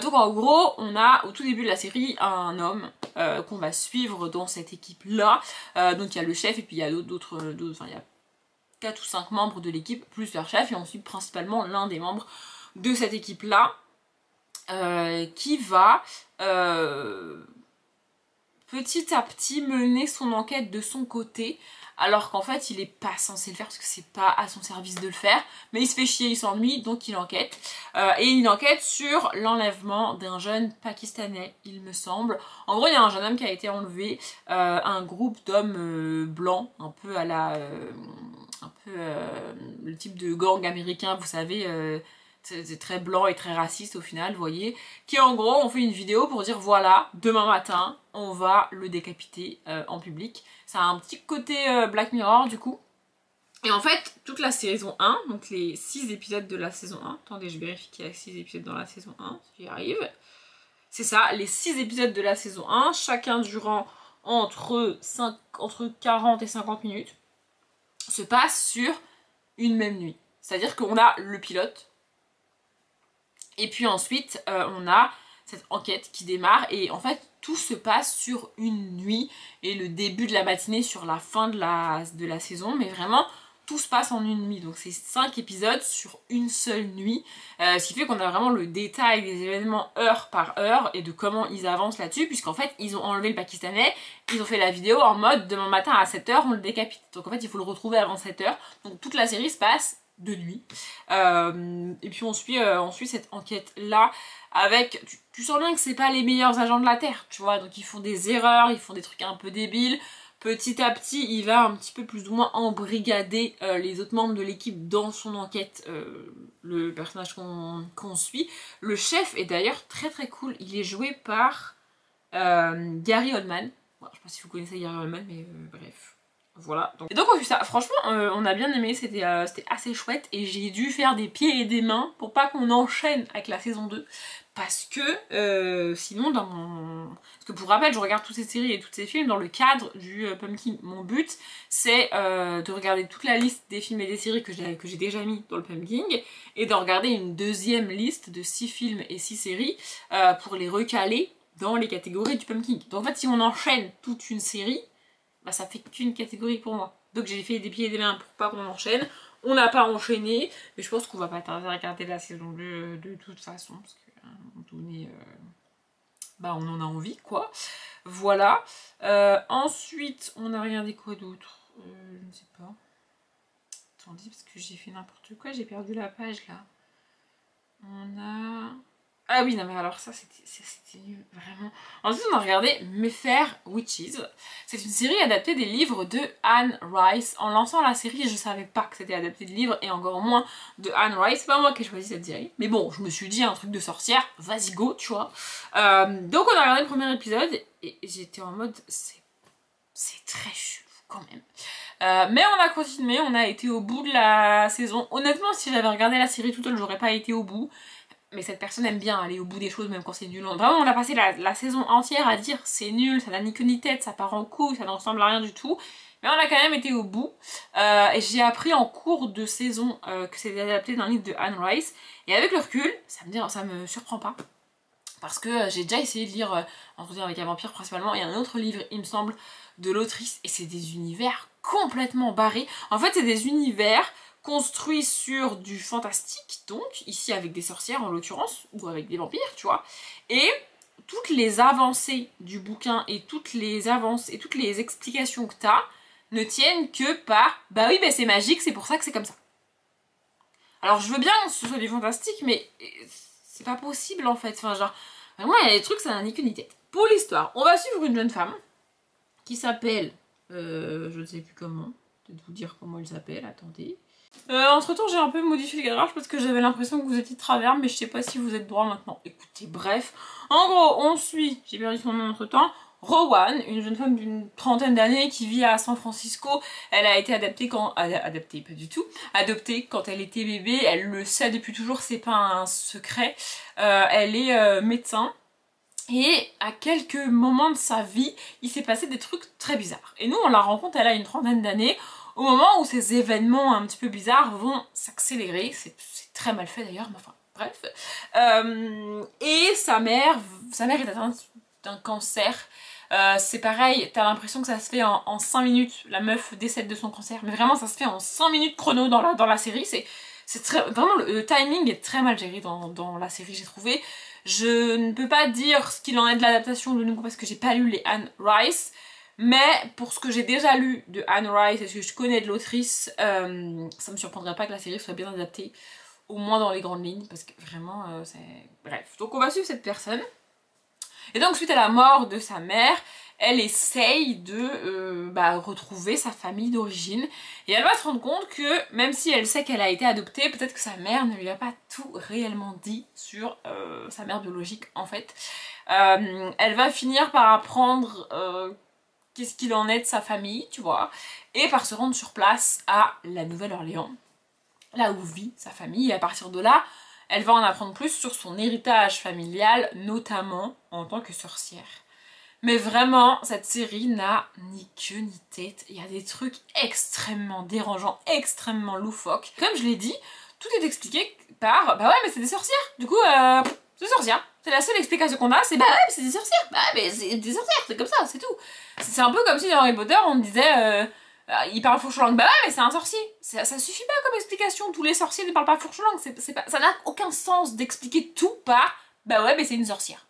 Donc en gros, on a au tout début de la série un homme qu'on va suivre dans cette équipe-là. Donc il y a le chef et puis il y a d'autres... Enfin, il y a 4 ou 5 membres de l'équipe, plus leur chef. Et on suit principalement l'un des membres de cette équipe-là. Qui va petit à petit mener son enquête de son côté, alors qu'en fait il est pas censé le faire parce que c'est pas à son service de le faire, mais il se fait chier, il s'ennuie, donc il enquête. Et il enquête sur l'enlèvement d'un jeune Pakistanais, il me semble. En gros, il y a un jeune homme qui a été enlevé, un groupe d'hommes blancs, un peu à la... le type de gang américain, vous savez... c'est très blanc et très raciste au final, vous voyez, qui en gros ont fait une vidéo pour dire voilà, demain matin, on va le décapiter en public. Ça a un petit côté Black Mirror du coup. Et en fait, toute la saison 1, donc les 6 épisodes de la saison 1, attendez, je vérifie qu'il y a 6 épisodes dans la saison 1, si j'y arrive. C'est ça, les 6 épisodes de la saison 1, chacun durant entre 40 et 50 minutes, se passe sur une même nuit. C'est-à-dire qu'on a le pilote, et puis ensuite, on a cette enquête qui démarre et en fait, tout se passe sur une nuit et le début de la matinée sur la fin de la saison, mais vraiment, tout se passe en une nuit. Donc c'est 5 épisodes sur une seule nuit, ce qui fait qu'on a vraiment le détail des événements heure par heure et de comment ils avancent là-dessus, puisqu'en fait, ils ont enlevé le Pakistanais, ils ont fait la vidéo en mode demain matin à 7h, on le décapite. Donc en fait, il faut le retrouver avant 7h. Donc toute la série se passe de nuit. Et puis on suit cette enquête là avec, tu sens bien que c'est pas les meilleurs agents de la Terre, tu vois, donc ils font des erreurs, ils font des trucs un peu débiles. Petit à petit, il va un petit peu plus ou moins embrigader les autres membres de l'équipe dans son enquête, le personnage qu'on suit. Le chef est d'ailleurs très très cool, il est joué par Gary Oldman. Bon, je sais pas si vous connaissez Gary Oldman, mais bref. Voilà. Et donc on a vu ça. Franchement, on a bien aimé, c'était assez chouette et j'ai dû faire des pieds et des mains pour pas qu'on enchaîne avec la saison 2. Parce que sinon, parce que pour rappel, je regarde toutes ces séries et tous ces films dans le cadre du Pumpkin. Mon but, c'est de regarder toute la liste des films et des séries que j'ai déjà mis dans le Pumpkin et de regarder une deuxième liste de 6 films et 6 séries pour les recaler dans les catégories du Pumpkin. Donc en fait, si on enchaîne toute une série, bah ça fait qu'une catégorie pour moi. Donc j'ai fait des pieds et des mains pour pas qu'on enchaîne. On n'a pas enchaîné, mais je pense qu'on va pas tarder à regarder la saison 2 de toute façon, parce qu'à un moment donné, bah on en a envie, quoi. Voilà. Ensuite, on a regardé quoi d'autre, je ne sais pas. Attendez, parce que j'ai fait n'importe quoi, j'ai perdu la page, là. On a... Ah oui, non mais alors ça c'était nul, vraiment. Ensuite on a regardé Mayfair Witches. C'est une série adaptée des livres de Anne Rice. En lançant la série, je savais pas que c'était adapté de livres et encore moins de Anne Rice. C'est pas moi qui ai choisi cette série. Mais bon, je me suis dit un truc de sorcière, vas-y go, tu vois. Donc on a regardé le premier épisode et j'étais en mode c'est très chelou quand même. Mais on a continué, on a été au bout de la saison. Honnêtement, si j'avais regardé la série toute seule, j'aurais pas été au bout. Mais cette personne aime bien aller au bout des choses même quand c'est nul. Vraiment, on a passé la saison entière à dire c'est nul, ça n'a ni queue ni tête, ça part en couille, ça ne ressemble à rien du tout. Mais on a quand même été au bout. Et j'ai appris en cours de saison que c'était adapté d'un livre de Anne Rice. Et avec le recul, ça me surprend pas. Parce que j'ai déjà essayé de lire Entretien avec un vampire principalement, et un autre livre, il me semble, de l'autrice, et c'est des univers complètement barrés. En fait, c'est des univers construits sur du fantastique, donc, ici avec des sorcières en l'occurrence, ou avec des vampires, tu vois, et toutes les avancées du bouquin et toutes les explications que t'as ne tiennent que par « bah oui, bah c'est magique, c'est pour ça que c'est comme ça ». Alors je veux bien que ce soit du fantastique, mais c'est pas possible en fait, enfin genre, vraiment il y a des trucs, ça n'a ni queue ni tête. Pour l'histoire, on va suivre une jeune femme qui s'appelle, je ne sais plus comment, peut-être vous dire comment elle s'appelle, attendez. Entre temps j'ai un peu modifié le cadrage parce que j'avais l'impression que vous étiez de travers, mais je sais pas si vous êtes droit maintenant. Écoutez, bref, en gros on suit, j'ai perdu son nom entre temps, Rowan, une jeune femme d'une trentaine d'années qui vit à San Francisco. Elle a été adoptée quand elle était bébé. Elle le sait depuis toujours, c'est pas un secret. Elle est médecin. Et à quelques moments de sa vie, il s'est passé des trucs très bizarres. Et nous, on la rencontre, elle a une trentaine d'années, au moment où ces événements un petit peu bizarres vont s'accélérer. C'est très mal fait d'ailleurs, mais enfin, bref. Et sa mère est atteinte d'un cancer. C'est pareil, t'as l'impression que ça se fait en 5 minutes, la meuf décède de son cancer, mais vraiment ça se fait en 5 minutes chrono dans la série, vraiment le timing est très mal géré dans la série, j'ai trouvé. Je ne peux pas dire ce qu'il en est de l'adaptation de nouveau parce que j'ai pas lu les Anne Rice, mais pour ce que j'ai déjà lu de Anne Rice et ce que je connais de l'autrice, ça me surprendrait pas que la série soit bien adaptée, au moins dans les grandes lignes, parce que vraiment c'est... Bref, donc on va suivre cette personne. Et donc suite à la mort de sa mère, elle essaye de retrouver sa famille d'origine. Et elle va se rendre compte que même si elle sait qu'elle a été adoptée, peut-être que sa mère ne lui a pas tout réellement dit sur sa mère biologique en fait. Elle va finir par apprendre qu'est-ce qu'il en est de sa famille, tu vois, et par se rendre sur place à la Nouvelle-Orléans, là où vit sa famille, et à partir de là, elle va en apprendre plus sur son héritage familial, notamment en tant que sorcière. Mais vraiment, cette série n'a ni queue ni tête. Il y a des trucs extrêmement dérangeants, extrêmement loufoques. Comme je l'ai dit, tout est expliqué par « bah ouais, mais c'est des sorcières, du coup, c'est des sorcières ». C'est la seule explication qu'on a, c'est « bah ouais, mais c'est des sorcières, bah ouais, mais c'est des sorcières, c'est comme ça, c'est tout ». C'est un peu comme si dans Harry Potter, on disait il parle fourche-langue, bah ouais, mais c'est un sorcier. Ça suffit pas comme explication, tous les sorciers ne parlent pas fourche-langue, ça n'a aucun sens d'expliquer tout par bah ouais, mais c'est une sorcière.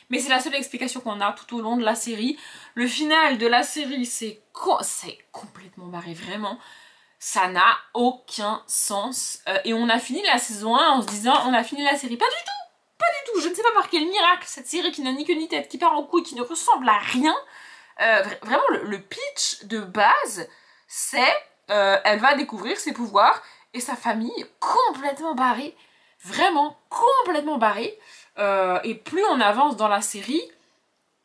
Mais c'est la seule explication qu'on a tout au long de la série. Le final de la série, c'est complètement barré, vraiment. Ça n'a aucun sens. Et on a fini la saison 1 en se disant on a fini la série. Pas du tout, pas du tout. Je ne sais pas par quel miracle cette série qui n'a ni queue ni tête, qui part en couille, qui ne ressemble à rien. Vraiment le pitch de base c'est elle va découvrir ses pouvoirs et sa famille complètement barrée, vraiment complètement barrée, et plus on avance dans la série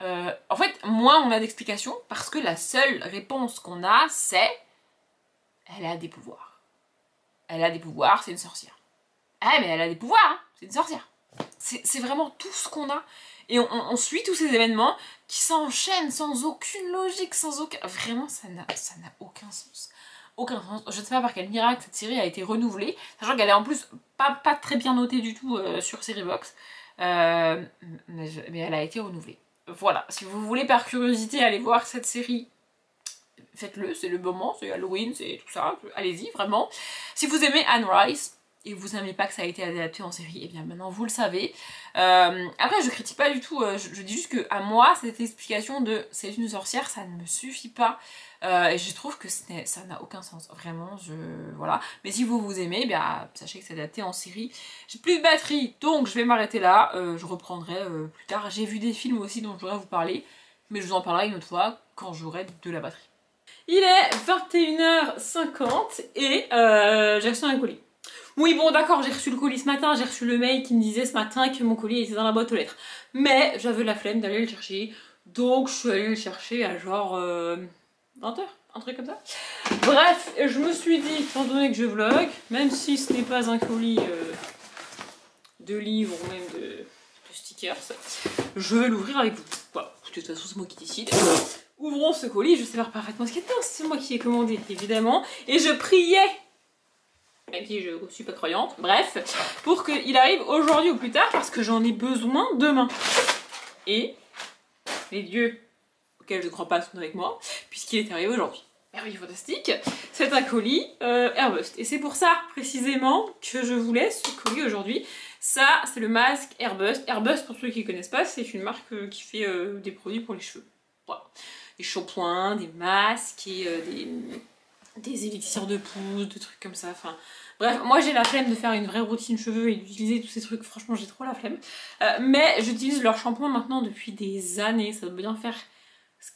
en fait moins on a d'explications parce que la seule réponse qu'on a c'est elle a des pouvoirs, c'est une sorcière. Ah mais elle a des pouvoirs, hein, c'est une sorcière. C'est vraiment tout ce qu'on a. Et on suit tous ces événements qui s'enchaînent sans aucune logique, sans aucun... Vraiment, ça n'a aucun sens. Aucun sens. Je ne sais pas par quel miracle cette série a été renouvelée. Sachant qu'elle est en plus pas très bien notée du tout sur Seriebox. Mais elle a été renouvelée. Voilà, si vous voulez par curiosité aller voir cette série, faites-le, c'est le moment, c'est Halloween, c'est tout ça. Allez-y, vraiment. Si vous aimez Anne Rice, et vous n'aimez pas que ça a été adapté en série, et bien maintenant vous le savez. Après je critique pas du tout, je dis juste que à moi cette explication de c'est une sorcière, ça ne me suffit pas. Et je trouve que ça n'a aucun sens, vraiment, voilà. Mais si vous aimez, eh bien sachez que c'est adapté en série. J'ai plus de batterie, donc je vais m'arrêter là, je reprendrai plus tard. J'ai vu des films aussi dont je voudrais vous parler, mais je vous en parlerai une autre fois quand j'aurai de la batterie. Il est 21h50 et j'ai reçu un colis. Oui bon d'accord, j'ai reçu le colis ce matin, j'ai reçu le mail qui me disait ce matin que mon colis était dans la boîte aux lettres. Mais j'avais la flemme d'aller le chercher, donc je suis allée le chercher à genre 20h, un truc comme ça. Bref, je me suis dit, étant donné que je vlog, même si ce n'est pas un colis de livres ou même de stickers, je vais l'ouvrir avec vous. Voilà, de toute façon c'est moi qui décide. Ouvrons ce colis, je sais pas parfaitement ce qu'il y a dedans, c'est moi qui ai commandé évidemment, et je priais même si je suis pas croyante, bref, pour qu'il arrive aujourd'hui ou plus tard, parce que j'en ai besoin demain. Et les dieux auxquels je ne crois pas sont avec moi, puisqu'il est arrivé aujourd'hui. Merveille fantastique, c'est un colis Airbust. Et c'est pour ça, précisément, que je voulais ce colis aujourd'hui. Ça, c'est le masque Airbust. Airbust, pour ceux qui ne connaissent pas, c'est une marque qui fait des produits pour les cheveux. Voilà. Des shampoings, des masques et des élixirs de pouce, des trucs comme ça. Enfin, bref, moi j'ai la flemme de faire une vraie routine cheveux et d'utiliser tous ces trucs. Franchement, j'ai trop la flemme. Mais j'utilise leur shampoing maintenant depuis des années. Ça doit bien faire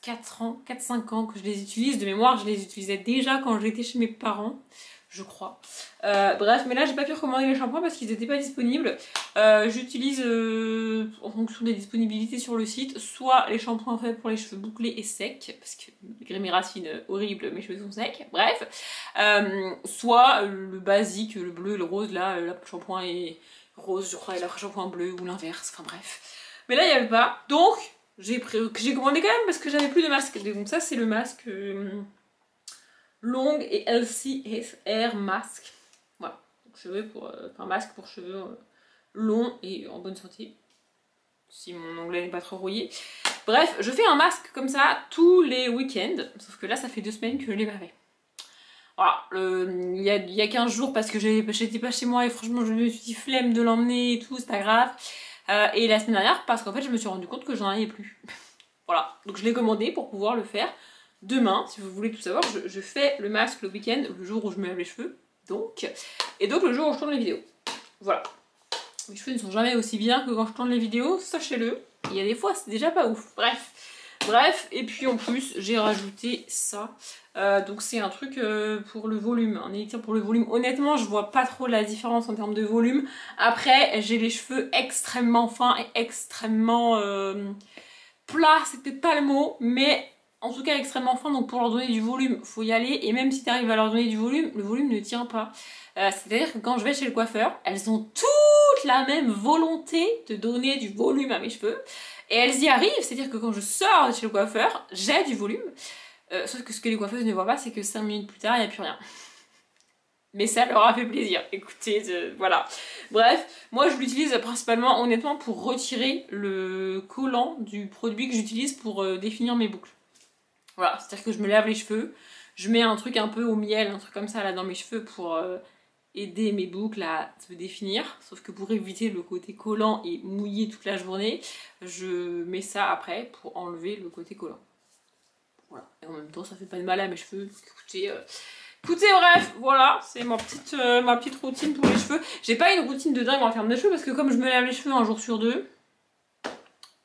4-5 ans que je les utilise. De mémoire, je les utilisais déjà quand j'étais chez mes parents, je crois. Bref, mais là j'ai pas pu recommander les shampoings parce qu'ils n'étaient pas disponibles. J'utilise en fonction des disponibilités sur le site, soit les shampoings faits pour les cheveux bouclés et secs, parce que malgré mes racines horribles, mes cheveux sont secs, bref. Soit le basique, le bleu, le rose, là, le shampoing est rose, je crois, et l'après shampoing bleu, ou l'inverse, enfin bref. Mais là il n'y avait pas, donc j'ai commandé quand même parce que j'avais plus de masque. Donc ça c'est le masque Long et LCSR masque. Voilà, donc cheveux pour, un masque pour cheveux longs et en bonne santé. Si mon anglais n'est pas trop rouillé. Bref, je fais un masque comme ça tous les week-ends. Sauf que là ça fait 2 semaines que je l'ai pas fait. Voilà, il y a 15 jours parce que j'étais pas chez moi et franchement je me suis dit flemme de l'emmener et tout, c'est pas grave. Et la semaine dernière parce qu'en fait je me suis rendu compte que j'en avais plus. Voilà, donc je l'ai commandé pour pouvoir le faire demain. Si vous voulez tout savoir, je fais le masque le week-end, le jour où je me lave les cheveux, donc. Et donc le jour où je tourne les vidéos. Voilà. Mes cheveux ne sont jamais aussi bien que quand je tourne les vidéos, sachez-le. Il y a des fois c'est déjà pas ouf. Bref, et puis en plus j'ai rajouté ça. Donc c'est un truc pour le volume, un élixir pour le volume. Honnêtement je vois pas trop la différence en termes de volume. Après j'ai les cheveux extrêmement fins et extrêmement plats, c'est peut-être pas le mot, mais en tout cas extrêmement fins, donc pour leur donner du volume faut y aller. Et même si tu arrives à leur donner du volume, le volume ne tient pas. C'est à dire que quand je vais chez le coiffeur, elles ont toutes la même volonté de donner du volume à mes cheveux. Et elles y arrivent, c'est-à-dire que quand je sors de chez le coiffeur, j'ai du volume. Sauf que ce que les coiffeuses ne voient pas, c'est que 5 minutes plus tard, il n'y a plus rien. Mais ça leur a fait plaisir. Écoutez, voilà. Bref, moi je l'utilise principalement, honnêtement, pour retirer le collant du produit que j'utilise pour définir mes boucles. Voilà, c'est-à-dire que je me lave les cheveux, je mets un truc un peu au miel, un truc comme ça là dans mes cheveux pour aider mes boucles à se définir. Sauf que pour éviter le côté collant et mouillé toute la journée, je mets ça après pour enlever le côté collant. Voilà, et en même temps ça fait pas de mal à mes cheveux. Écoutez, bref, voilà, c'est ma petite routine pour les cheveux. J'ai pas une routine de dingue en termes de cheveux parce que comme je me lave les cheveux un jour sur deux,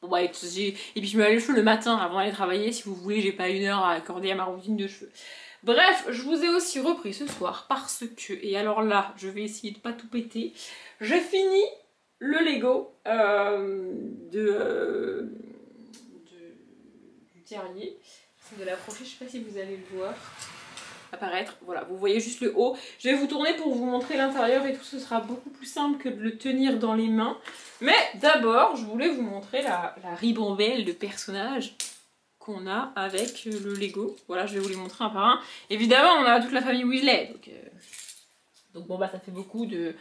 bon bah, et puis je me lave les cheveux le matin avant d'aller travailler, si vous voulez, j'ai pas 1 heure à accorder à ma routine de cheveux. Bref, je vous ai aussi repris ce soir parce que, et alors là, je vais essayer de pas tout péter, je finis le Lego du terrier. De l'approcher, je sais pas si vous allez le voir apparaître. Voilà, vous voyez juste le haut. Je vais vous tourner pour vous montrer l'intérieur et tout, ce sera beaucoup plus simple que de le tenir dans les mains. Mais d'abord, je voulais vous montrer la ribambelle de personnages qu'on a avec le Lego. Voilà, je vais vous les montrer un par un. Évidemment, on a toute la famille Weasley. Donc bon, bah ça fait beaucoup de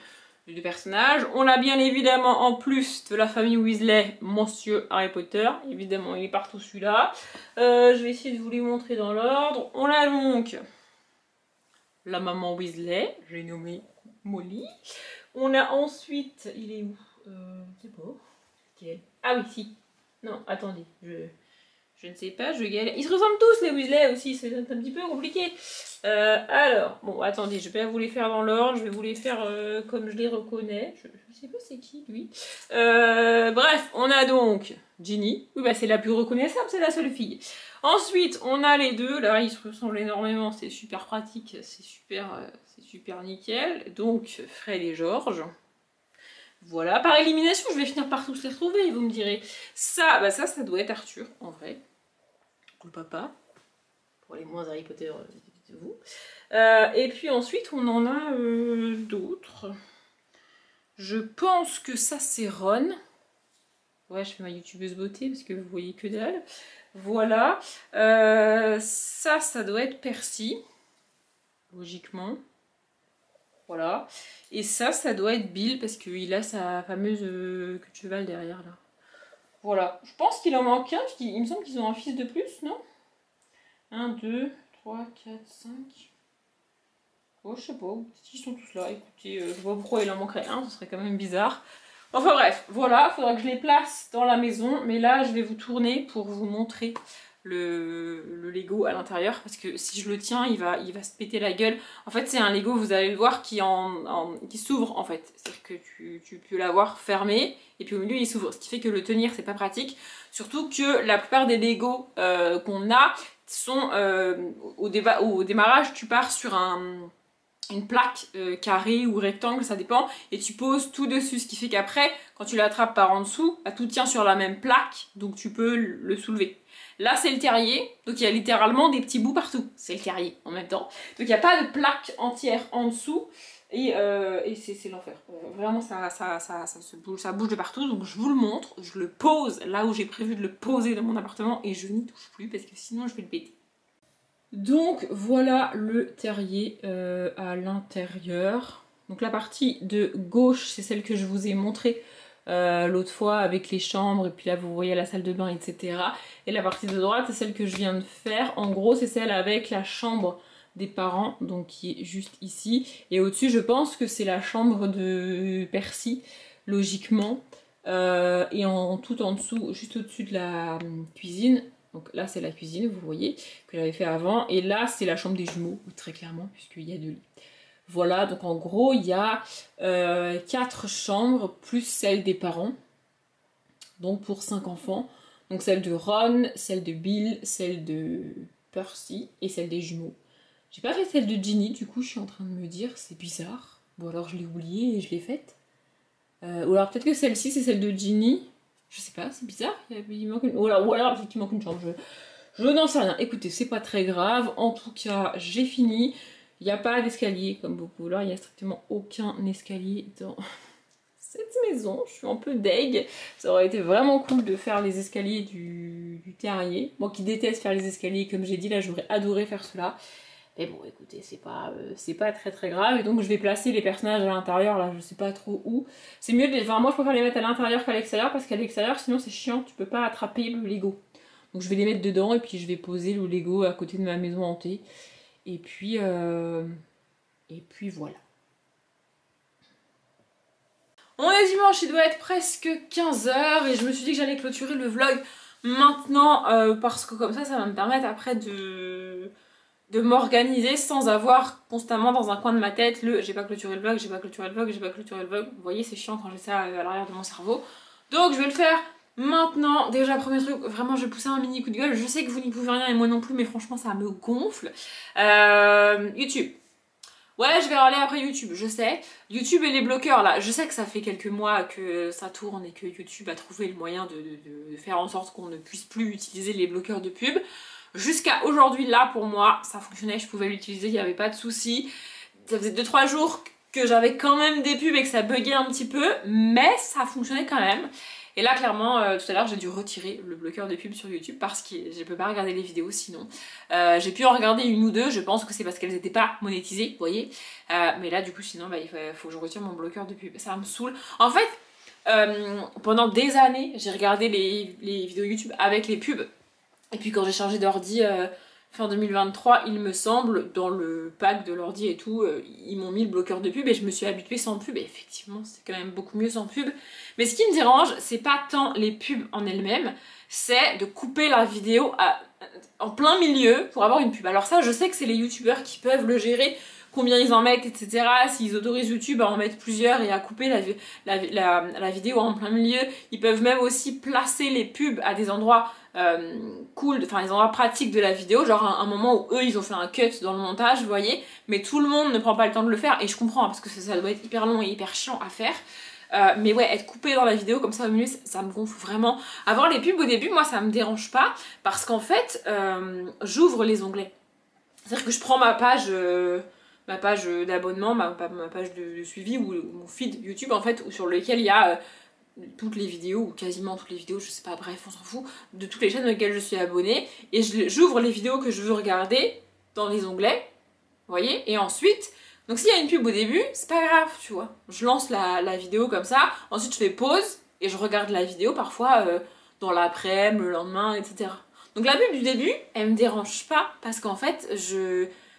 personnages. On a bien évidemment, en plus de la famille Weasley, Monsieur Harry Potter. Évidemment, il est partout celui-là. Je vais essayer de vous les montrer dans l'ordre. On a donc la maman Weasley, j'ai nommé Molly. On a ensuite, il est où je sais pas. Ah oui, si. Non, attendez, je ne sais pas, je galère. Ils se ressemblent tous les Weasley aussi, c'est un petit peu compliqué. Alors, bon, attendez, je vais pas vous les faire dans l'ordre, je vais vous les faire comme je les reconnais. Je sais pas c'est qui, lui. Bref, on a donc Ginny. Oui, bah c'est la plus reconnaissable, c'est la seule fille. Ensuite, on a les deux. Là, ils se ressemblent énormément, c'est super pratique, c'est super nickel. Donc, Fred et George. Voilà, par élimination, je vais finir par tous les retrouver, vous me direz. Ça, bah ça doit être Arthur, en vrai. Le papa, pour les moins Harry Potter de vous. Et puis ensuite, on en a d'autres. Je pense que ça, c'est Ron. Ouais, je fais ma youtubeuse beauté parce que vous voyez que dalle. Voilà. Ça doit être Percy. Logiquement. Voilà. Et ça doit être Bill parce qu'il a sa fameuse queue de cheval derrière là. Voilà. Je pense qu'il en manque un, parce qu'il me semble qu'ils ont un fils de plus, non? 1, 2, 3, 4, 5. Oh, je sais pas, ils sont tous là. Écoutez, je vois pourquoi il en manquerait un, ce serait quand même bizarre. Enfin bref, voilà, il faudra que je les place dans la maison. Mais là, je vais vous tourner pour vous montrer le Lego à l'intérieur. Parce que si je le tiens, il va se péter la gueule. En fait, c'est un Lego, vous allez le voir, qui s'ouvre en fait. C'est-à-dire que tu peux l'avoir fermé et puis au milieu, il s'ouvre. Ce qui fait que le tenir, c'est pas pratique. Surtout que la plupart des Lego qu'on a sont au démarrage, tu pars sur une plaque carrée ou rectangle, ça dépend, et tu poses tout dessus, ce qui fait qu'après, quand tu l'attrapes par en dessous, bah, tout tient sur la même plaque, donc tu peux le soulever. Là, c'est le terrier, donc il y a littéralement des petits bouts partout. C'est le terrier en même temps. Donc il n'y a pas de plaque entière en dessous, et c'est l'enfer. Vraiment, ça bouge de partout, donc je vous le montre, je le pose là où j'ai prévu de le poser dans mon appartement, et je n'y touche plus, parce que sinon je vais le péter. Donc voilà le terrier à l'intérieur. Donc la partie de gauche, c'est celle que je vous ai montrée l'autre fois avec les chambres, et puis là vous voyez la salle de bain, etc. Et la partie de droite, c'est celle que je viens de faire. En gros, c'est celle avec la chambre des parents, donc qui est juste ici. Et au-dessus, je pense que c'est la chambre de Percy, logiquement. Et tout en dessous, juste au-dessus de la cuisine. Donc là, c'est la cuisine, vous voyez, que j'avais fait avant. Et là, c'est la chambre des jumeaux, très clairement, puisqu'il y a 2 lits. Voilà, donc en gros, il y a 4 chambres, plus celle des parents. Donc pour 5 enfants. Donc celle de Ron, celle de Bill, celle de Percy et celle des jumeaux. J'ai pas fait celle de Ginny, du coup, je suis en train de me dire, c'est bizarre. Bon, alors je l'ai oubliée et je l'ai faite. Ou alors peut-être que celle-ci, c'est celle de Ginny. Je sais pas, c'est bizarre. Il manque une... Ou alors peut-être qu'il manque une chambre. Je n'en sais rien. Écoutez, c'est pas très grave. En tout cas, j'ai fini. Il n'y a pas d'escalier, comme vous pouvez voir. Il n'y a strictement aucun escalier dans cette maison. Je suis un peu deg. Ça aurait été vraiment cool de faire les escaliers du terrier. Moi qui déteste faire les escaliers, comme j'ai dit, là, j'aurais adoré faire cela. Mais bon, écoutez, c'est pas très grave. Et donc, je vais placer les personnages à l'intérieur, là, je sais pas trop où. C'est mieux, enfin, moi, je préfère les mettre à l'intérieur qu'à l'extérieur, parce qu'à l'extérieur, sinon, c'est chiant, tu peux pas attraper le Lego. Donc, je vais les mettre dedans, et puis je vais poser le Lego à côté de ma maison hantée. Et puis voilà. On est dimanche, il doit être presque 15 h, et je me suis dit que j'allais clôturer le vlog maintenant, parce que comme ça va me permettre après de m'organiser sans avoir constamment dans un coin de ma tête le j'ai pas clôturé le vlog, j'ai pas clôturé le vlog, j'ai pas clôturé le vlog. Vous voyez, c'est chiant quand j'ai ça à l'arrière de mon cerveau. Donc je vais le faire maintenant. Déjà, premier truc, vraiment je vais pousser un mini coup de gueule. Je sais que vous n'y pouvez rien et moi non plus, mais franchement ça me gonfle. YouTube. Ouais, je vais aller après YouTube, je sais. YouTube et les bloqueurs, là, je sais que ça fait quelques mois que ça tourne et que YouTube a trouvé le moyen de faire en sorte qu'on ne puisse plus utiliser les bloqueurs de pub. Jusqu'à aujourd'hui, là, pour moi, ça fonctionnait, je pouvais l'utiliser, il n'y avait pas de souci. Ça faisait 2-3 jours que j'avais quand même des pubs et que ça buguait un petit peu, mais ça fonctionnait quand même. Et là, clairement, tout à l'heure, j'ai dû retirer le bloqueur de pub sur YouTube parce que je peux pas regarder les vidéos sinon. J'ai pu en regarder une ou deux, je pense que c'est parce qu'elles n'étaient pas monétisées, vous voyez. Mais là, du coup, sinon, bah, il faut que je retire mon bloqueur de pub. Ça me saoule. En fait, pendant des années, j'ai regardé les vidéos YouTube avec les pubs. Et puis quand j'ai changé d'ordi fin 2023, il me semble, dans le pack de l'ordi et tout, ils m'ont mis le bloqueur de pub et je me suis habituée sans pub. Et effectivement, c'est quand même beaucoup mieux sans pub. Mais ce qui me dérange, c'est pas tant les pubs en elles-mêmes, c'est de couper la vidéo en plein milieu pour avoir une pub. Alors ça, je sais que c'est les youtubeurs qui peuvent le gérer, combien ils en mettent, etc. S'ils autorisent YouTube à en mettre plusieurs et à couper la vidéo en plein milieu, ils peuvent même aussi placer les pubs à des endroits cool, enfin les endroits pratiques de la vidéo, genre un moment où eux ils ont fait un cut dans le montage, vous voyez, mais tout le monde ne prend pas le temps de le faire, et je comprends, parce que ça doit être hyper long et hyper chiant à faire. Mais ouais, être coupé dans la vidéo comme ça au milieu, ça me gonfle vraiment. Avoir les pubs au début, moi ça me dérange pas, parce qu'en fait, j'ouvre les onglets. C'est-à-dire que je prends ma page d'abonnement, ma page de suivi, ou mon feed YouTube en fait, sur lequel il y a toutes les vidéos, ou quasiment toutes les vidéos, je sais pas, bref, on s'en fout, de toutes les chaînes auxquelles je suis abonnée, et j'ouvre les vidéos que je veux regarder dans les onglets, vous voyez, et ensuite, Donc s'il y a une pub au début, c'est pas grave, tu vois. Je lance la vidéo comme ça, ensuite je fais pause et je regarde la vidéo parfois dans l'après-midi, le lendemain, etc. Donc la pub du début, elle me dérange pas parce qu'en fait,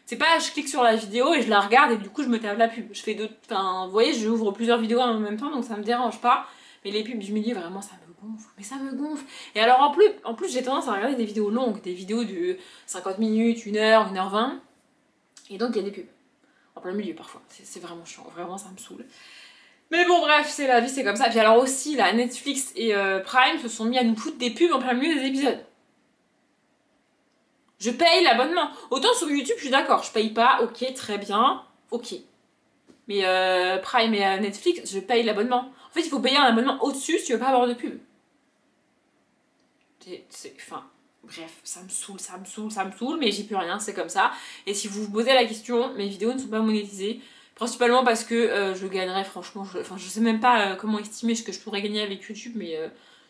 c'est pas je clique sur la vidéo et je la regarde et du coup je me tape la pub. Je fais d'autres... Enfin, vous voyez, j'ouvre plusieurs vidéos en même temps donc ça me dérange pas. Mais les pubs du milieu, vraiment, ça me gonfle. Mais ça me gonfle. Et alors en plus j'ai tendance à regarder des vidéos longues, des vidéos de 50 minutes, 1 heure, 1 h 20. Et donc il y a des pubs. En plein milieu parfois. C'est vraiment chiant. Vraiment, ça me saoule. Mais bon, bref, c'est la vie, c'est comme ça. Puis alors aussi, là, Netflix et Prime se sont mis à nous foutre des pubs en plein milieu des épisodes. Je paye l'abonnement. Autant sur YouTube, je suis d'accord. Je paye pas, ok, très bien, ok. Mais Prime et Netflix, je paye l'abonnement. En fait, il faut payer un abonnement au-dessus si tu veux pas avoir de pub. Enfin, bref, ça me saoule, ça me saoule, ça me saoule, mais j'y peux rien, c'est comme ça. Et si vous vous posez la question, mes vidéos ne sont pas monétisées. Principalement parce que je gagnerais, franchement, je sais même pas comment estimer ce que je pourrais gagner avec YouTube, mais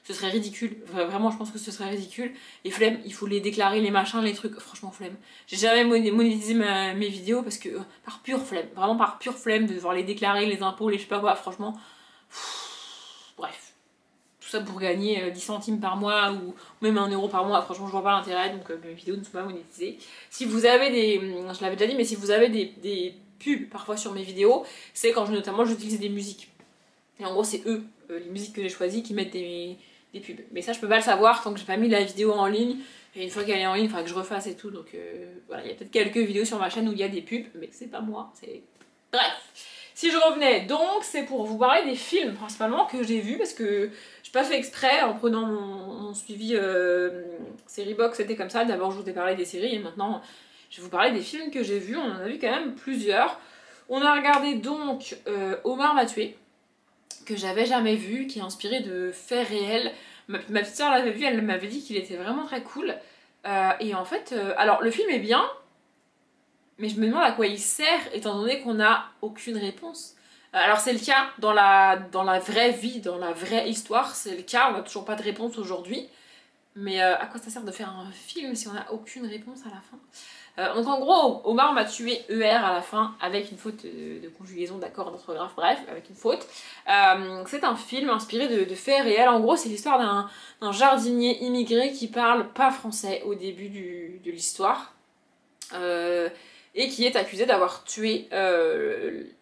ce serait ridicule. Vraiment, je pense que ce serait ridicule. Et flemme, il faut les déclarer, les machins, les trucs. Franchement, flemme. J'ai jamais monétisé mes vidéos parce que par pure flemme, vraiment par pure flemme de devoir les déclarer, les impôts, les je sais pas quoi, franchement. Bref. Tout ça pour gagner 10 centimes par mois ou même 1 € par mois, franchement, je vois pas l'intérêt, donc mes vidéos ne sont pas monétisées. Si vous avez je l'avais déjà dit, mais si vous avez des pubs parfois sur mes vidéos, c'est quand notamment j'utilise des musiques. Et en gros, c'est eux, les musiques que j'ai choisies, qui mettent des pubs. Mais ça, je peux pas le savoir tant que j'ai pas mis la vidéo en ligne. Et une fois qu'elle est en ligne, il faudra que je refasse et tout. Donc voilà, il y a peut-être quelques vidéos sur ma chaîne où il y a des pubs, mais c'est pas moi. Bref. Si je revenais, donc, c'est pour vous parler des films principalement que j'ai vus parce que j'ai pas fait exprès en prenant mon suivi série box, c'était comme ça. D'abord, je vous ai parlé des séries et maintenant, je vais vous parler des films que j'ai vus. On en a vu quand même plusieurs. On a regardé donc Omar m'a tué, que j'avais jamais vu, qui est inspiré de faits réels. Ma petite soeur l'avait vu, elle m'avait dit qu'il était vraiment très cool. Et en fait, alors le film est bien, mais je me demande à quoi il sert étant donné qu'on n'a aucune réponse. Alors c'est le cas dans la vraie vie, dans la vraie histoire, c'est le cas, on n'a toujours pas de réponse aujourd'hui. Mais à quoi ça sert de faire un film si on n'a aucune réponse à la fin? Donc en gros, Omar m'a tué ER à la fin avec une faute de conjugaison, d'accord, d'orthographe, bref, avec une faute. C'est un film inspiré de faits réels. En gros, c'est l'histoire d'un jardinier immigré qui parle pas français au début de l'histoire. Et qui est accusé d'avoir tué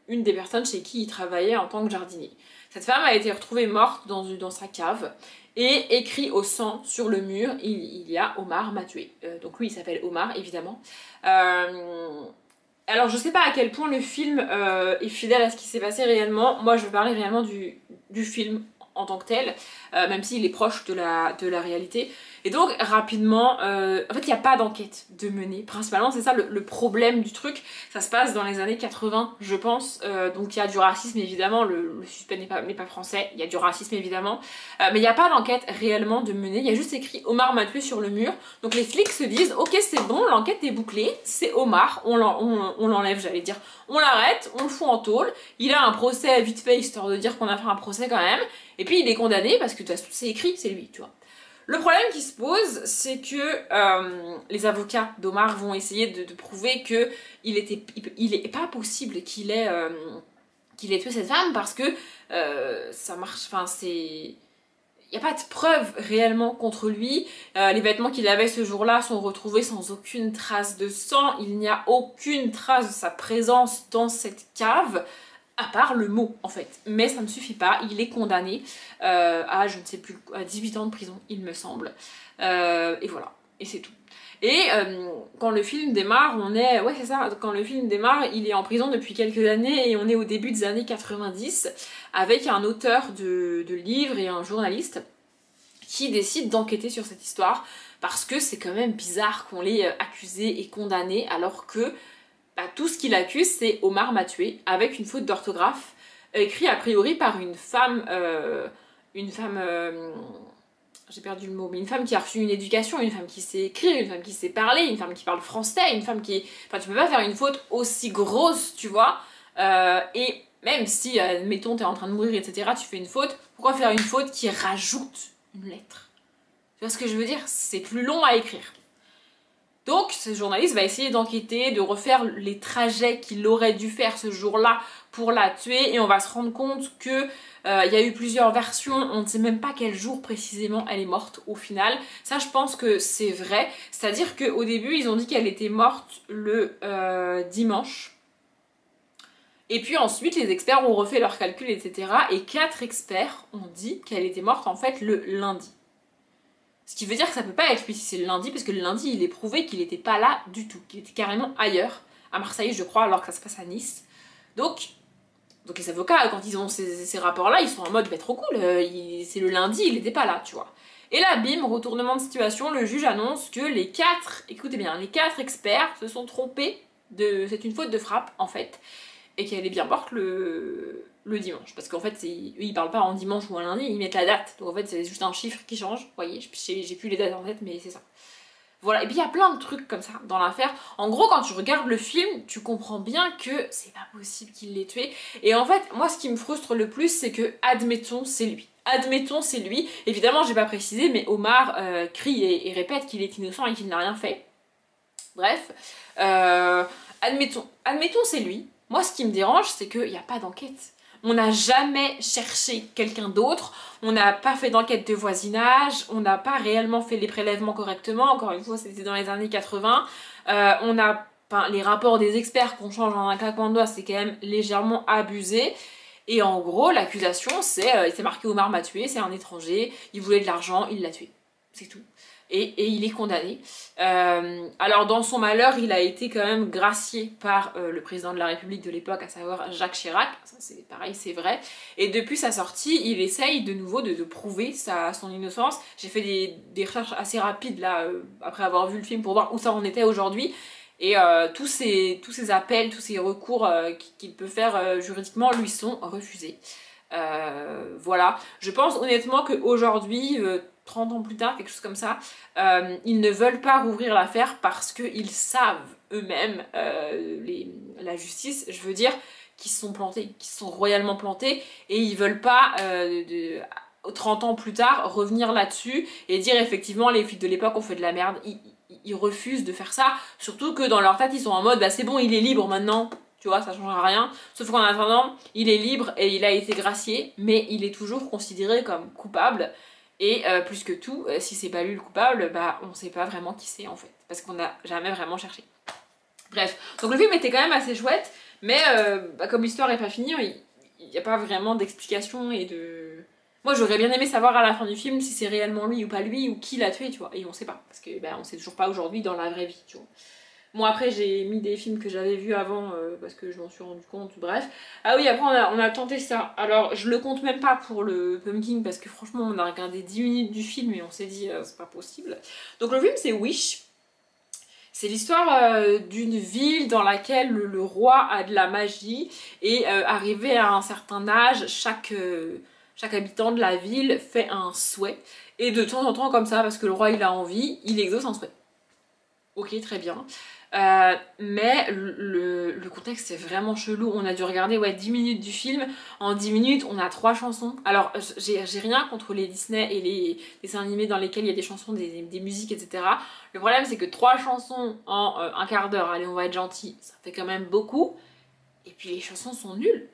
une des personnes chez qui il travaillait en tant que jardinier. Cette femme a été retrouvée morte dans sa cave et écrit au sang sur le mur, il y a Omar m'a tué. Donc lui il s'appelle Omar évidemment. Alors je sais pas à quel point le film est fidèle à ce qui s'est passé réellement. Moi je veux parler réellement du film en tant que tel, même s'il est proche de la réalité. Et donc rapidement, en fait il n'y a pas d'enquête de mener, principalement c'est ça le problème du truc. Ça se passe dans les années 80 je pense, donc il y a du racisme évidemment, le suspect n'est pas français, il y a du racisme évidemment, mais il n'y a pas d'enquête réellement de mener, il y a juste écrit Omar m'a tué sur le mur. Donc les flics se disent ok c'est bon, l'enquête est bouclée, c'est Omar, on l'enlève, j'allais dire, on l'arrête, on le fout en taulle, il a un procès vite fait histoire de dire qu'on a fait un procès quand même, et puis il est condamné parce que de toute façon c'est écrit, c'est lui, tu vois. Le problème qui se pose, c'est que les avocats d'Omar vont essayer de prouver que il est pas possible qu'il ait tué cette femme parce que ça marche, enfin c'est... Il n'y a pas de preuve réellement contre lui. Les vêtements qu'il avait ce jour-là sont retrouvés sans aucune trace de sang. Il n'y a aucune trace de sa présence dans cette cave. À part le mot en fait, mais ça ne suffit pas, il est condamné à je ne sais plus, à 18 ans de prison il me semble, et voilà, et c'est tout. Et quand le film démarre, ouais c'est ça, quand le film démarre, il est en prison depuis quelques années et on est au début des années 90 avec un auteur de livres et un journaliste qui décide d'enquêter sur cette histoire parce que c'est quand même bizarre qu'on l'ait accusé et condamné alors que tout ce qu'il accuse, c'est Omar m'a tué, avec une faute d'orthographe, écrit a priori par une femme, j'ai perdu le mot, mais une femme qui a reçu une éducation, une femme qui sait écrire, une femme qui sait parler, une femme qui parle français, une femme qui... Enfin, tu peux pas faire une faute aussi grosse, tu vois, et même si, admettons, t'es en train de mourir, etc., tu fais une faute, pourquoi faire une faute qui rajoute une lettre? Tu vois ce que je veux dire? C'est plus long à écrire. Donc ce journaliste va essayer d'enquêter, de refaire les trajets qu'il aurait dû faire ce jour-là pour la tuer, et on va se rendre compte que y a eu plusieurs versions, on ne sait même pas quel jour précisément elle est morte au final. Ça, je pense que c'est vrai, c'est-à-dire qu'au début ils ont dit qu'elle était morte le dimanche. Et puis ensuite, les experts ont refait leurs calculs, etc. Et 4 experts ont dit qu'elle était morte en fait le lundi. Ce qui veut dire que ça peut pas être lui si c'est le lundi, parce que le lundi, il est prouvé qu'il n'était pas là du tout, qu'il était carrément ailleurs, à Marseille, je crois, alors que ça se passe à Nice. Donc les avocats, quand ils ont ces rapports-là, ils sont en mode, bah, trop cool, c'est le lundi, il n'était pas là, tu vois. Et là, bim, retournement de situation, le juge annonce que les 4, écoutez bien, les 4 experts se sont trompés, c'est une faute de frappe, en fait, et qu'elle est bien morte le dimanche. Parce qu'en fait, eux, ils parlent pas en dimanche ou en lundi, ils mettent la date. Donc en fait, c'est juste un chiffre qui change. Vous voyez, j'ai plus les dates en tête, mais c'est ça. Voilà, et puis il y a plein de trucs comme ça dans l'affaire. En gros, quand tu regardes le film, tu comprends bien que c'est pas possible qu'il l'ait tué. Et en fait, moi, ce qui me frustre le plus, c'est que, admettons, c'est lui. Admettons, c'est lui. Évidemment, j'ai pas précisé, mais Omar crie et répète qu'il est innocent et qu'il n'a rien fait. Bref, admettons, c'est lui. Moi, ce qui me dérange, c'est qu'il n'y a pas d'enquête. On n'a jamais cherché quelqu'un d'autre, on n'a pas fait d'enquête de voisinage, on n'a pas réellement fait les prélèvements correctement, encore une fois, c'était dans les années 80. Les rapports des experts qu'on change en un claquement de doigts, c'est quand même légèrement abusé. Et en gros, l'accusation, c'est marqué Omar m'a tué, c'est un étranger, il voulait de l'argent, il l'a tué. C'est tout. Et il est condamné. Alors dans son malheur, il a été quand même gracié par le président de la République de l'époque, à savoir Jacques Chirac. Ça c'est pareil, c'est vrai. Et depuis sa sortie, il essaye de nouveau de prouver son innocence. J'ai fait des recherches assez rapides là, après avoir vu le film, pour voir où ça en était aujourd'hui. Et tous ces appels, tous ces recours qu'il peut faire juridiquement lui sont refusés. Voilà. Je pense honnêtement qu'aujourd'hui, 30 ans plus tard, quelque chose comme ça, ils ne veulent pas rouvrir l'affaire parce qu'ils savent eux-mêmes, la justice, je veux dire, qu'ils se sont plantés, qu'ils se sont royalement plantés, et ils veulent pas, 30 ans plus tard, revenir là-dessus et dire effectivement les flics de l'époque ont fait de la merde. Ils refusent de faire ça, surtout que dans leur tête ils sont en mode bah c'est bon, il est libre maintenant. Tu vois, ça changera rien. Sauf qu'en attendant, il est libre et il a été gracié, mais il est toujours considéré comme coupable. Et plus que tout, si c'est pas lui le coupable, bah on sait pas vraiment qui c'est en fait. Parce qu'on n'a jamais vraiment cherché. Bref, donc le film était quand même assez chouette, mais comme l'histoire est pas finie, il n'y a pas vraiment d'explication et de... Moi j'aurais bien aimé savoir à la fin du film si c'est réellement lui ou pas lui, ou qui l'a tué, tu vois. Et on sait pas, parce que on sait toujours pas aujourd'hui dans la vraie vie, tu vois. Bon après j'ai mis des films que j'avais vus avant parce que je m'en suis rendu compte, bref. Ah oui, après on a tenté ça. Alors je le compte même pas pour le Pumpkin parce que franchement on a regardé 10 minutes du film et on s'est dit c'est pas possible. Donc le film c'est Wish. C'est l'histoire d'une ville dans laquelle le roi a de la magie et arrivé à un certain âge, chaque habitant de la ville fait un souhait. Et de temps en temps comme ça, parce que le roi il a envie, il exauce un souhait. Ok, très bien. Mais le contexte c'est vraiment chelou. On a dû regarder 10 minutes du film. En 10 minutes on a 3 chansons. Alors j'ai rien contre les Disney et les dessins animés dans lesquels il y a des chansons, des musiques, etc. Le problème c'est que 3 chansons en un quart d'heure, allez on va être gentil, ça fait quand même beaucoup. Et puis les chansons sont nulles.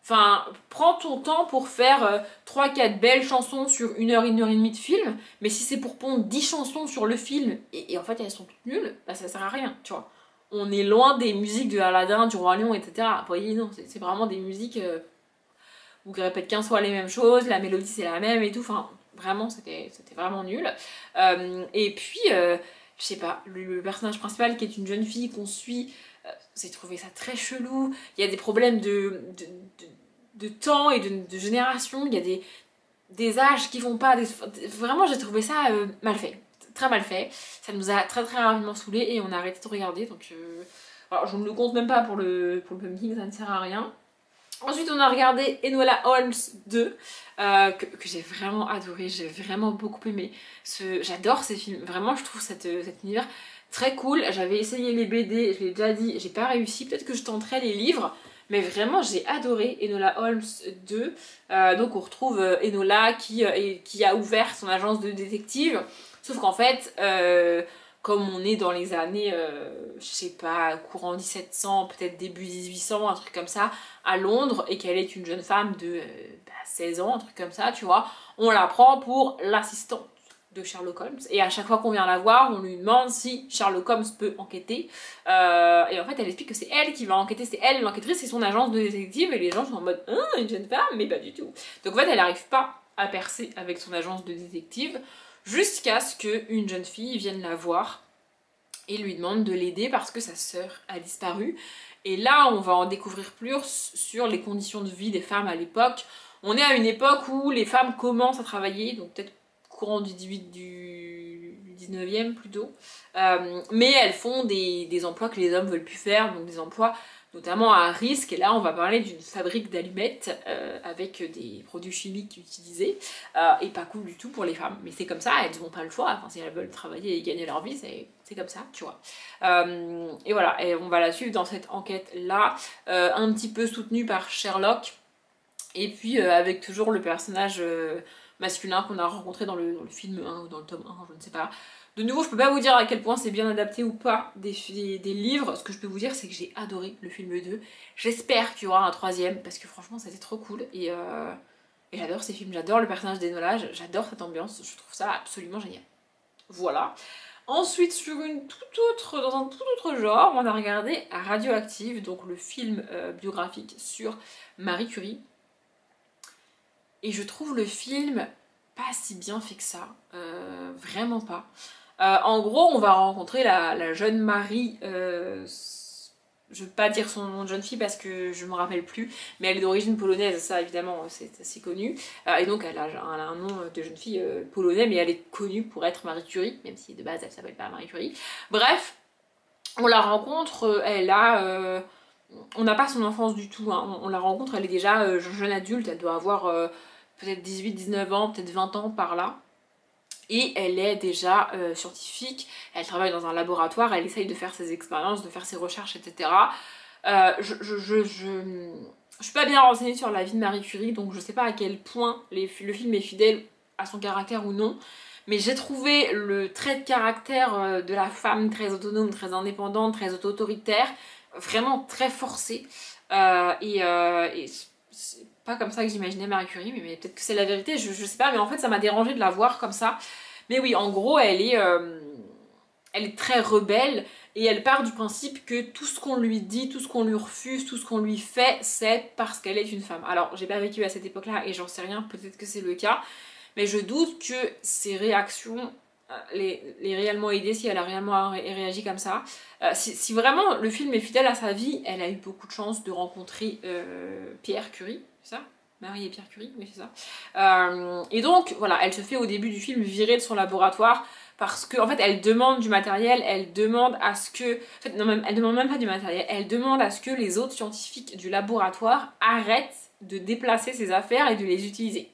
Enfin, prends ton temps pour faire 3-4 belles chansons sur 1 heure et demie de film, mais si c'est pour pondre 10 chansons sur le film, et en fait elles sont toutes nulles, bah ça sert à rien, tu vois. On est loin des musiques de Aladdin, du Roi Lion, etc. Vous voyez, non, c'est vraiment des musiques où ils répètent 15 fois les mêmes choses, la mélodie c'est la même et tout, enfin, vraiment, c'était vraiment nul. Et puis, je sais pas, le personnage principal qui est une jeune fille qu'on suit, j'ai trouvé ça très chelou. Il y a des problèmes de temps et de génération. Il y a des âges qui vont pas. Vraiment, j'ai trouvé ça mal fait. Très mal fait. Ça nous a très rapidement saoulé et on a arrêté de regarder. Donc, alors, je ne le compte même pas pour le Pumpkin, ça ne sert à rien. Ensuite, on a regardé Enola Holmes 2, que j'ai vraiment adoré, j'ai vraiment beaucoup aimé. J'adore ces films, vraiment, je trouve cet univers très cool. J'avais essayé les BD, je l'ai déjà dit, j'ai pas réussi, peut-être que je tenterai les livres, mais vraiment, j'ai adoré Enola Holmes 2. Donc, on retrouve Enola qui a ouvert son agence de détective, sauf qu'en fait, comme on est dans les années, je sais pas, courant 1700, peut-être début 1800, un truc comme ça, à Londres, et qu'elle est une jeune femme de 16 ans, un truc comme ça, tu vois, on la prend pour l'assistante de Sherlock Holmes, et à chaque fois qu'on vient la voir, on lui demande si Sherlock Holmes peut enquêter, et en fait elle explique que c'est elle qui va enquêter, c'est elle l'enquêtrice, c'est son agence de détective, et les gens sont en mode « une jeune femme ?» mais pas du tout. Donc en fait elle n'arrive pas à percer avec son agence de détective, jusqu'à ce qu'une jeune fille vienne la voir et lui demande de l'aider parce que sa sœur a disparu. Et là, on va en découvrir plus sur les conditions de vie des femmes à l'époque. On est à une époque où les femmes commencent à travailler, donc peut-être courant du 19e plutôt, mais elles font des emplois que les hommes veulent plus faire, donc des emplois notamment à risque, et là on va parler d'une fabrique d'allumettes avec des produits chimiques utilisés, et pas cool du tout pour les femmes, mais c'est comme ça, elles n'ont pas le choix, enfin, si elles veulent travailler et gagner leur vie, c'est comme ça, tu vois. Et voilà, et on va la suivre dans cette enquête-là, un petit peu soutenue par Sherlock, et puis avec toujours le personnage masculin qu'on a rencontré dans le film 1 ou dans le tome 1, je ne sais pas. De nouveau, je peux pas vous dire à quel point c'est bien adapté ou pas des livres. Ce que je peux vous dire, c'est que j'ai adoré le film 2. J'espère qu'il y aura un 3e, parce que franchement, c'était trop cool. Et j'adore ces films, j'adore le personnage d'Enola, j'adore cette ambiance, je trouve ça absolument génial. Voilà. Ensuite, dans un tout autre genre, on a regardé Radioactive, donc le film biographique sur Marie Curie. Et je trouve le film pas si bien fait que ça, vraiment pas. En gros, on va rencontrer la jeune Marie, je veux pas dire son nom de jeune fille parce que je me rappelle plus, mais elle est d'origine polonaise, ça évidemment c'est assez connu, et donc elle a un nom de jeune fille polonais, mais elle est connue pour être Marie Curie, même si de base elle s'appelle pas Marie Curie. Bref, on la rencontre, on n'a pas son enfance du tout, hein. On la rencontre, elle est déjà jeune adulte, elle doit avoir peut-être 18-19 ans, peut-être 20 ans par là. Et elle est déjà scientifique, elle travaille dans un laboratoire, elle essaye de faire ses expériences, de faire ses recherches, etc. Je suis pas bien renseignée sur la vie de Marie Curie, donc je sais pas à quel point le film est fidèle à son caractère ou non. Mais j'ai trouvé le trait de caractère de la femme très autonome, très indépendante, très autoritaire, vraiment très forcé. Et c'est pas comme ça que j'imaginais Marie Curie, mais peut-être que c'est la vérité, je sais pas, mais en fait ça m'a dérangé de la voir comme ça. Mais oui, en gros, elle est très rebelle, et elle part du principe que tout ce qu'on lui dit, tout ce qu'on lui refuse, tout ce qu'on lui fait, c'est parce qu'elle est une femme. Alors, j'ai pas vécu à cette époque-là, et j'en sais rien, peut-être que c'est le cas, mais je doute que ses réactions les réellement aider, si elle a réellement réagi comme ça. Si vraiment le film est fidèle à sa vie, elle a eu beaucoup de chance de rencontrer Pierre Curie, c'est ça ? Marie et Pierre Curie, oui c'est ça. Et donc voilà, elle se fait au début du film virer de son laboratoire parce que en fait elle demande du matériel, elle demande à ce que... En fait non, elle demande même pas du matériel, elle demande à ce que les autres scientifiques du laboratoire arrêtent de déplacer ses affaires et de les utiliser.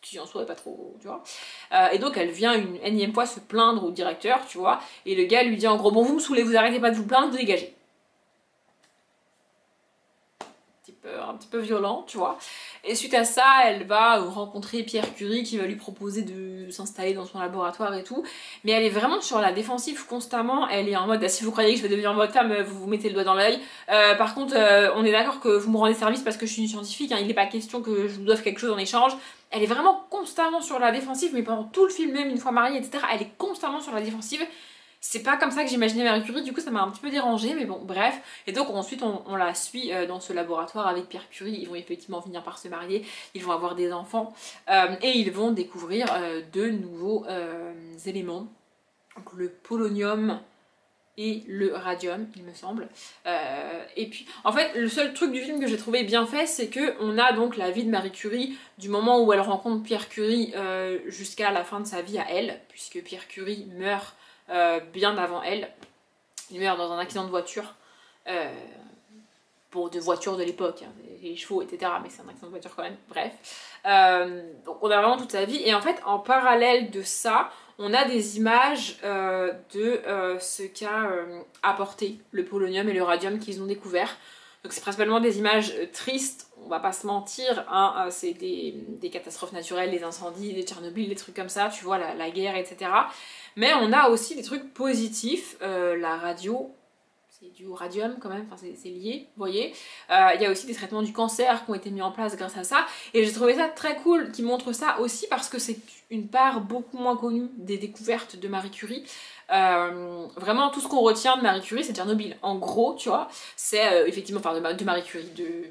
Qui en soi est pas trop, tu vois. Et donc elle vient une énième fois se plaindre au directeur, tu vois, et le gars lui dit en gros, bon vous me saoulez, vous arrêtez pas de vous plaindre, dégagez. Un petit peu violent, tu vois. Et suite à ça, elle va rencontrer Pierre Curie qui va lui proposer de s'installer dans son laboratoire et tout. Mais elle est vraiment sur la défensive constamment. Elle est en mode, si vous croyez que je vais devenir votre femme, vous vous mettez le doigt dans l'œil. Par contre, on est d'accord que vous me rendez service parce que je suis une scientifique, hein, il n'est pas question que je vous doive quelque chose en échange. Elle est vraiment constamment sur la défensive, mais pendant tout le film, même une fois mariée, etc., elle est constamment sur la défensive. C'est pas comme ça que j'imaginais Marie Curie, du coup ça m'a un petit peu dérangée, mais bon, bref. Et donc ensuite on la suit dans ce laboratoire avec Pierre Curie, ils vont effectivement finir par se marier, ils vont avoir des enfants, et ils vont découvrir de nouveaux éléments, donc le polonium et le radium, il me semble. Et puis, en fait, le seul truc du film que j'ai trouvé bien fait, c'est que on a donc la vie de Marie Curie, du moment où elle rencontre Pierre Curie jusqu'à la fin de sa vie à elle, puisque Pierre Curie meurt bien avant elle. Il meurt dans un accident de voiture, de voiture de l'époque, hein, les chevaux, etc. Mais c'est un accident de voiture quand même, bref. Donc on a vraiment toute sa vie, et en fait, en parallèle de ça, on a des images de ce qu'a apporté le polonium et le radium qu'ils ont découvert. Donc c'est principalement des images tristes, on va pas se mentir, hein, c'est des catastrophes naturelles, des incendies, des Tchernobyl, des trucs comme ça, tu vois, la guerre, etc. Mais on a aussi des trucs positifs, la radio, c'est du radium quand même, enfin c'est lié, vous voyez. Il y a aussi des traitements du cancer qui ont été mis en place grâce à ça. Et j'ai trouvé ça très cool qu'ils montrent ça aussi parce que c'est une part beaucoup moins connue des découvertes de Marie Curie. Vraiment tout ce qu'on retient de Marie Curie c'est Tchernobyl. En gros, tu vois, c'est effectivement, enfin de Marie Curie, de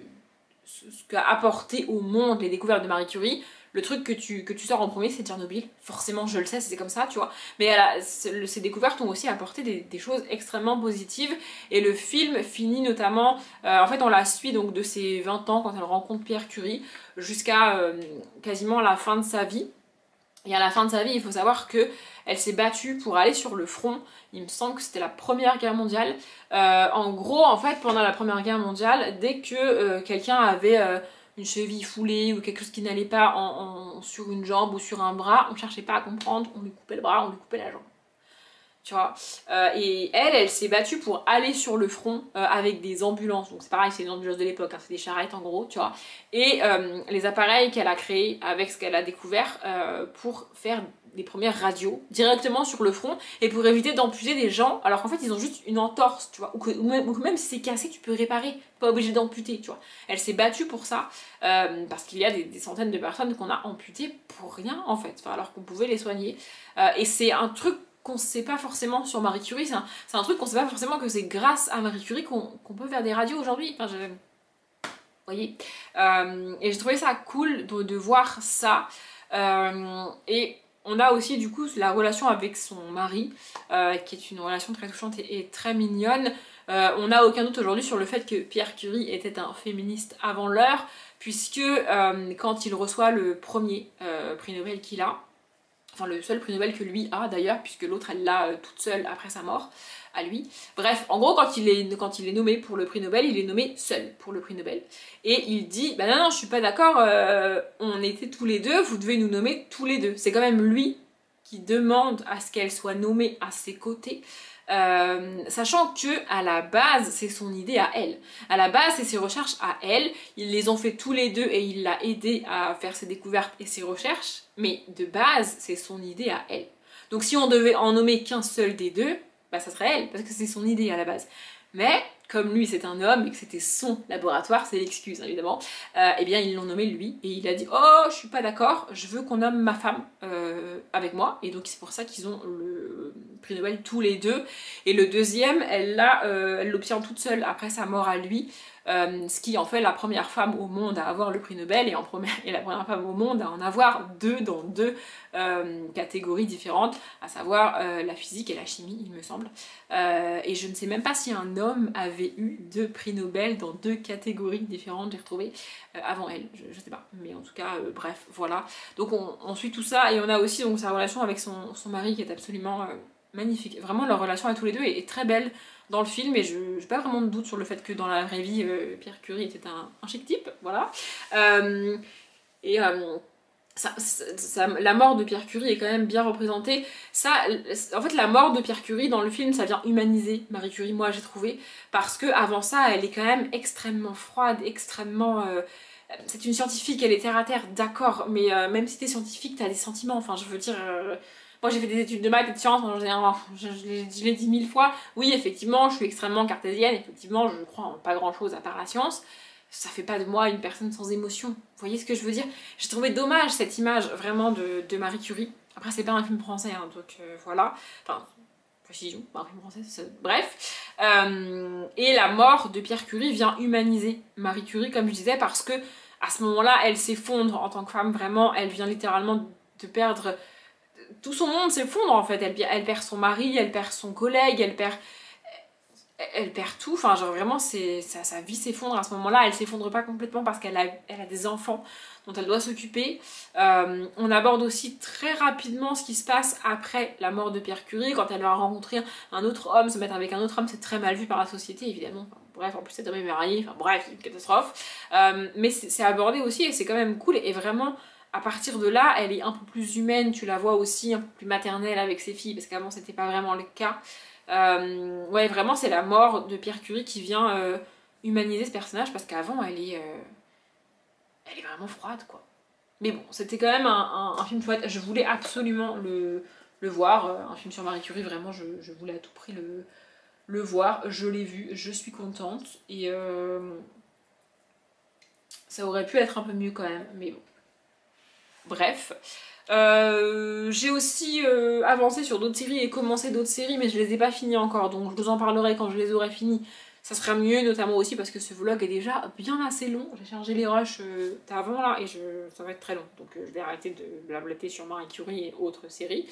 ce qu'a apporté au monde les découvertes de Marie Curie. Le truc que tu sors en premier, c'est Tchernobyl. Forcément, je le sais, c'est comme ça, tu vois. Mais ces découvertes ont aussi apporté des choses extrêmement positives. Et le film finit notamment... en fait, on la suit donc de ses 20 ans, quand elle rencontre Pierre Curie, jusqu'à quasiment la fin de sa vie. Et à la fin de sa vie, il faut savoir que elle s'est battue pour aller sur le front. Il me semble que c'était la Première Guerre mondiale. En gros, en fait, pendant la Première Guerre mondiale, dès que quelqu'un avait... une cheville foulée ou quelque chose qui n'allait pas sur une jambe ou sur un bras, on cherchait pas à comprendre, on lui coupait le bras, on lui coupait la jambe. Tu vois. Et elle s'est battue pour aller sur le front avec des ambulances. Donc c'est pareil, c'est des ambulances de l'époque, hein, c'est des charrettes en gros, tu vois. Et les appareils qu'elle a créés avec ce qu'elle a découvert pour faire des premières radios directement sur le front et pour éviter d'amputer des gens alors qu'en fait ils ont juste une entorse, tu vois, ou même si c'est cassé tu peux réparer, pas obligé d'amputer, tu vois. Elle s'est battue pour ça parce qu'il y a des centaines de personnes qu'on a amputées pour rien en fait, enfin, alors qu'on pouvait les soigner. Et c'est un truc qu'on sait pas forcément sur Marie Curie, c'est un truc qu'on sait pas forcément que c'est grâce à Marie Curie qu'on peut faire des radios aujourd'hui. Enfin, vous voyez. Et j'ai trouvé ça cool de voir ça. Et on a aussi du coup la relation avec son mari, qui est une relation très touchante et très mignonne. On n'a aucun doute aujourd'hui sur le fait que Pierre Curie était un féministe avant l'heure, puisque quand il reçoit le premier prix Nobel qu'il a, enfin le seul prix Nobel que lui a d'ailleurs, puisque l'autre elle l'a toute seule après sa mort, à lui. Bref, en gros quand il est nommé pour le prix Nobel, il est nommé seul pour le prix Nobel. Et il dit, bah non, je suis pas d'accord, on était tous les deux, vous devez nous nommer tous les deux. C'est quand même lui qui demande à ce qu'elle soit nommée à ses côtés. Sachant que à la base c'est son idée à elle, à la base c'est ses recherches à elle, ils les ont fait tous les deux et il l'a aidé à faire ses découvertes et ses recherches, mais de base c'est son idée à elle. Donc si on devait en nommer qu'un seul des deux, bah ça serait elle, parce que c'est son idée à la base. Mais comme lui c'est un homme et que c'était son laboratoire, c'est l'excuse évidemment, eh bien ils l'ont nommé lui et il a dit oh je suis pas d'accord, je veux qu'on nomme ma femme avec moi, et donc c'est pour ça qu'ils ont le prix Nobel tous les deux. Et le deuxième elle l'obtient toute seule après sa mort à lui, ce qui en fait la première femme au monde à avoir le prix Nobel et la première femme au monde à en avoir deux dans deux catégories différentes, à savoir la physique et la chimie il me semble. Et je ne sais même pas si un homme avait eu 2 prix Nobel dans 2 catégories différentes, j'ai retrouvé avant elle, je sais pas, mais en tout cas bref voilà. Donc on suit tout ça et on a aussi donc sa relation avec son mari qui est absolument magnifique. Vraiment leur relation à tous les deux est très belle dans le film, et je n'ai pas vraiment de doute sur le fait que dans la vraie vie Pierre Curie était un chic type, voilà. La mort de Pierre Curie est quand même bien représentée. Ça, en fait, la mort de Pierre Curie dans le film, ça vient humaniser Marie Curie, moi j'ai trouvé, parce que avant ça, elle est quand même extrêmement froide, extrêmement... c'est une scientifique, elle est terre à terre, d'accord, mais même si t'es scientifique, t'as des sentiments, enfin je veux dire... Moi j'ai fait des études de maths et de sciences, je l'ai dit 1000 fois, oui effectivement je suis extrêmement cartésienne, effectivement je crois en pas grand chose à part la science, ça fait pas de moi une personne sans émotion, vous voyez ce que je veux dire? J'ai trouvé dommage cette image vraiment de Marie Curie. Après c'est pas un film français, hein, donc voilà, enfin précision, pas un film français, bref. Et la mort de Pierre Curie vient humaniser Marie Curie, comme je disais, parce que à ce moment-là elle s'effondre en tant que femme, vraiment, elle vient littéralement de perdre... Tout son monde s'effondre en fait, elle perd son mari, elle perd son collègue, elle perd tout, enfin genre vraiment sa vie s'effondre à ce moment-là. Elle s'effondre pas complètement parce qu'elle a des enfants dont elle doit s'occuper. On aborde aussi très rapidement ce qui se passe après la mort de Pierre Curie, quand elle va rencontrer un autre homme, se mettre avec un autre homme, c'est très mal vu par la société évidemment. Enfin, bref, en plus cet homme est marié, enfin bref, c'est une catastrophe. Mais c'est abordé aussi et c'est quand même cool, et vraiment... À partir de là, elle est un peu plus humaine, tu la vois aussi un peu plus maternelle avec ses filles, parce qu'avant c'était pas vraiment le cas. Ouais, vraiment c'est la mort de Pierre Curie qui vient humaniser ce personnage, parce qu'avant elle est vraiment froide quoi. Mais bon, c'était quand même un film chouette, je voulais absolument le voir. Un film sur Marie Curie, vraiment, je voulais à tout prix le voir. Je l'ai vu, je suis contente. Et ça aurait pu être un peu mieux quand même, mais bon. Bref. J'ai aussi avancé sur d'autres séries et commencé d'autres séries, mais je les ai pas finies encore, donc je vous en parlerai quand je les aurai finies. Ça sera mieux, notamment aussi parce que ce vlog est déjà bien assez long. J'ai chargé les rushs d'avant là et ça va être très long, donc je vais arrêter de blablater sur Marie Curie et autres séries.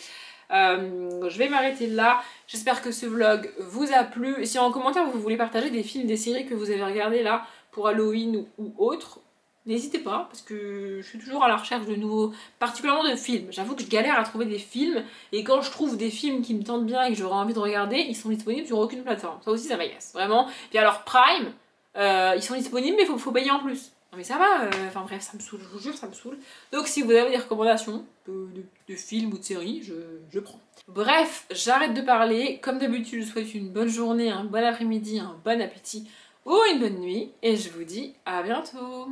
Je vais m'arrêter là. J'espère que ce vlog vous a plu. Et si en commentaire vous voulez partager des films, des séries que vous avez regardées là pour Halloween ou autres, n'hésitez pas, parce que je suis toujours à la recherche de nouveaux, particulièrement de films. J'avoue que je galère à trouver des films, et quand je trouve des films qui me tentent bien et que j'aurais envie de regarder, ils sont disponibles sur aucune plateforme. Ça aussi, ça m'agace, vraiment. Puis alors, Prime, ils sont disponibles, mais faut payer en plus. Non mais ça va, enfin bref, ça me saoule, je vous jure, ça me saoule. Donc si vous avez des recommandations de films ou de séries, je prends. Bref, j'arrête de parler. Comme d'habitude, je vous souhaite une bonne journée, un bon après-midi, un bon appétit ou une bonne nuit, et je vous dis à bientôt.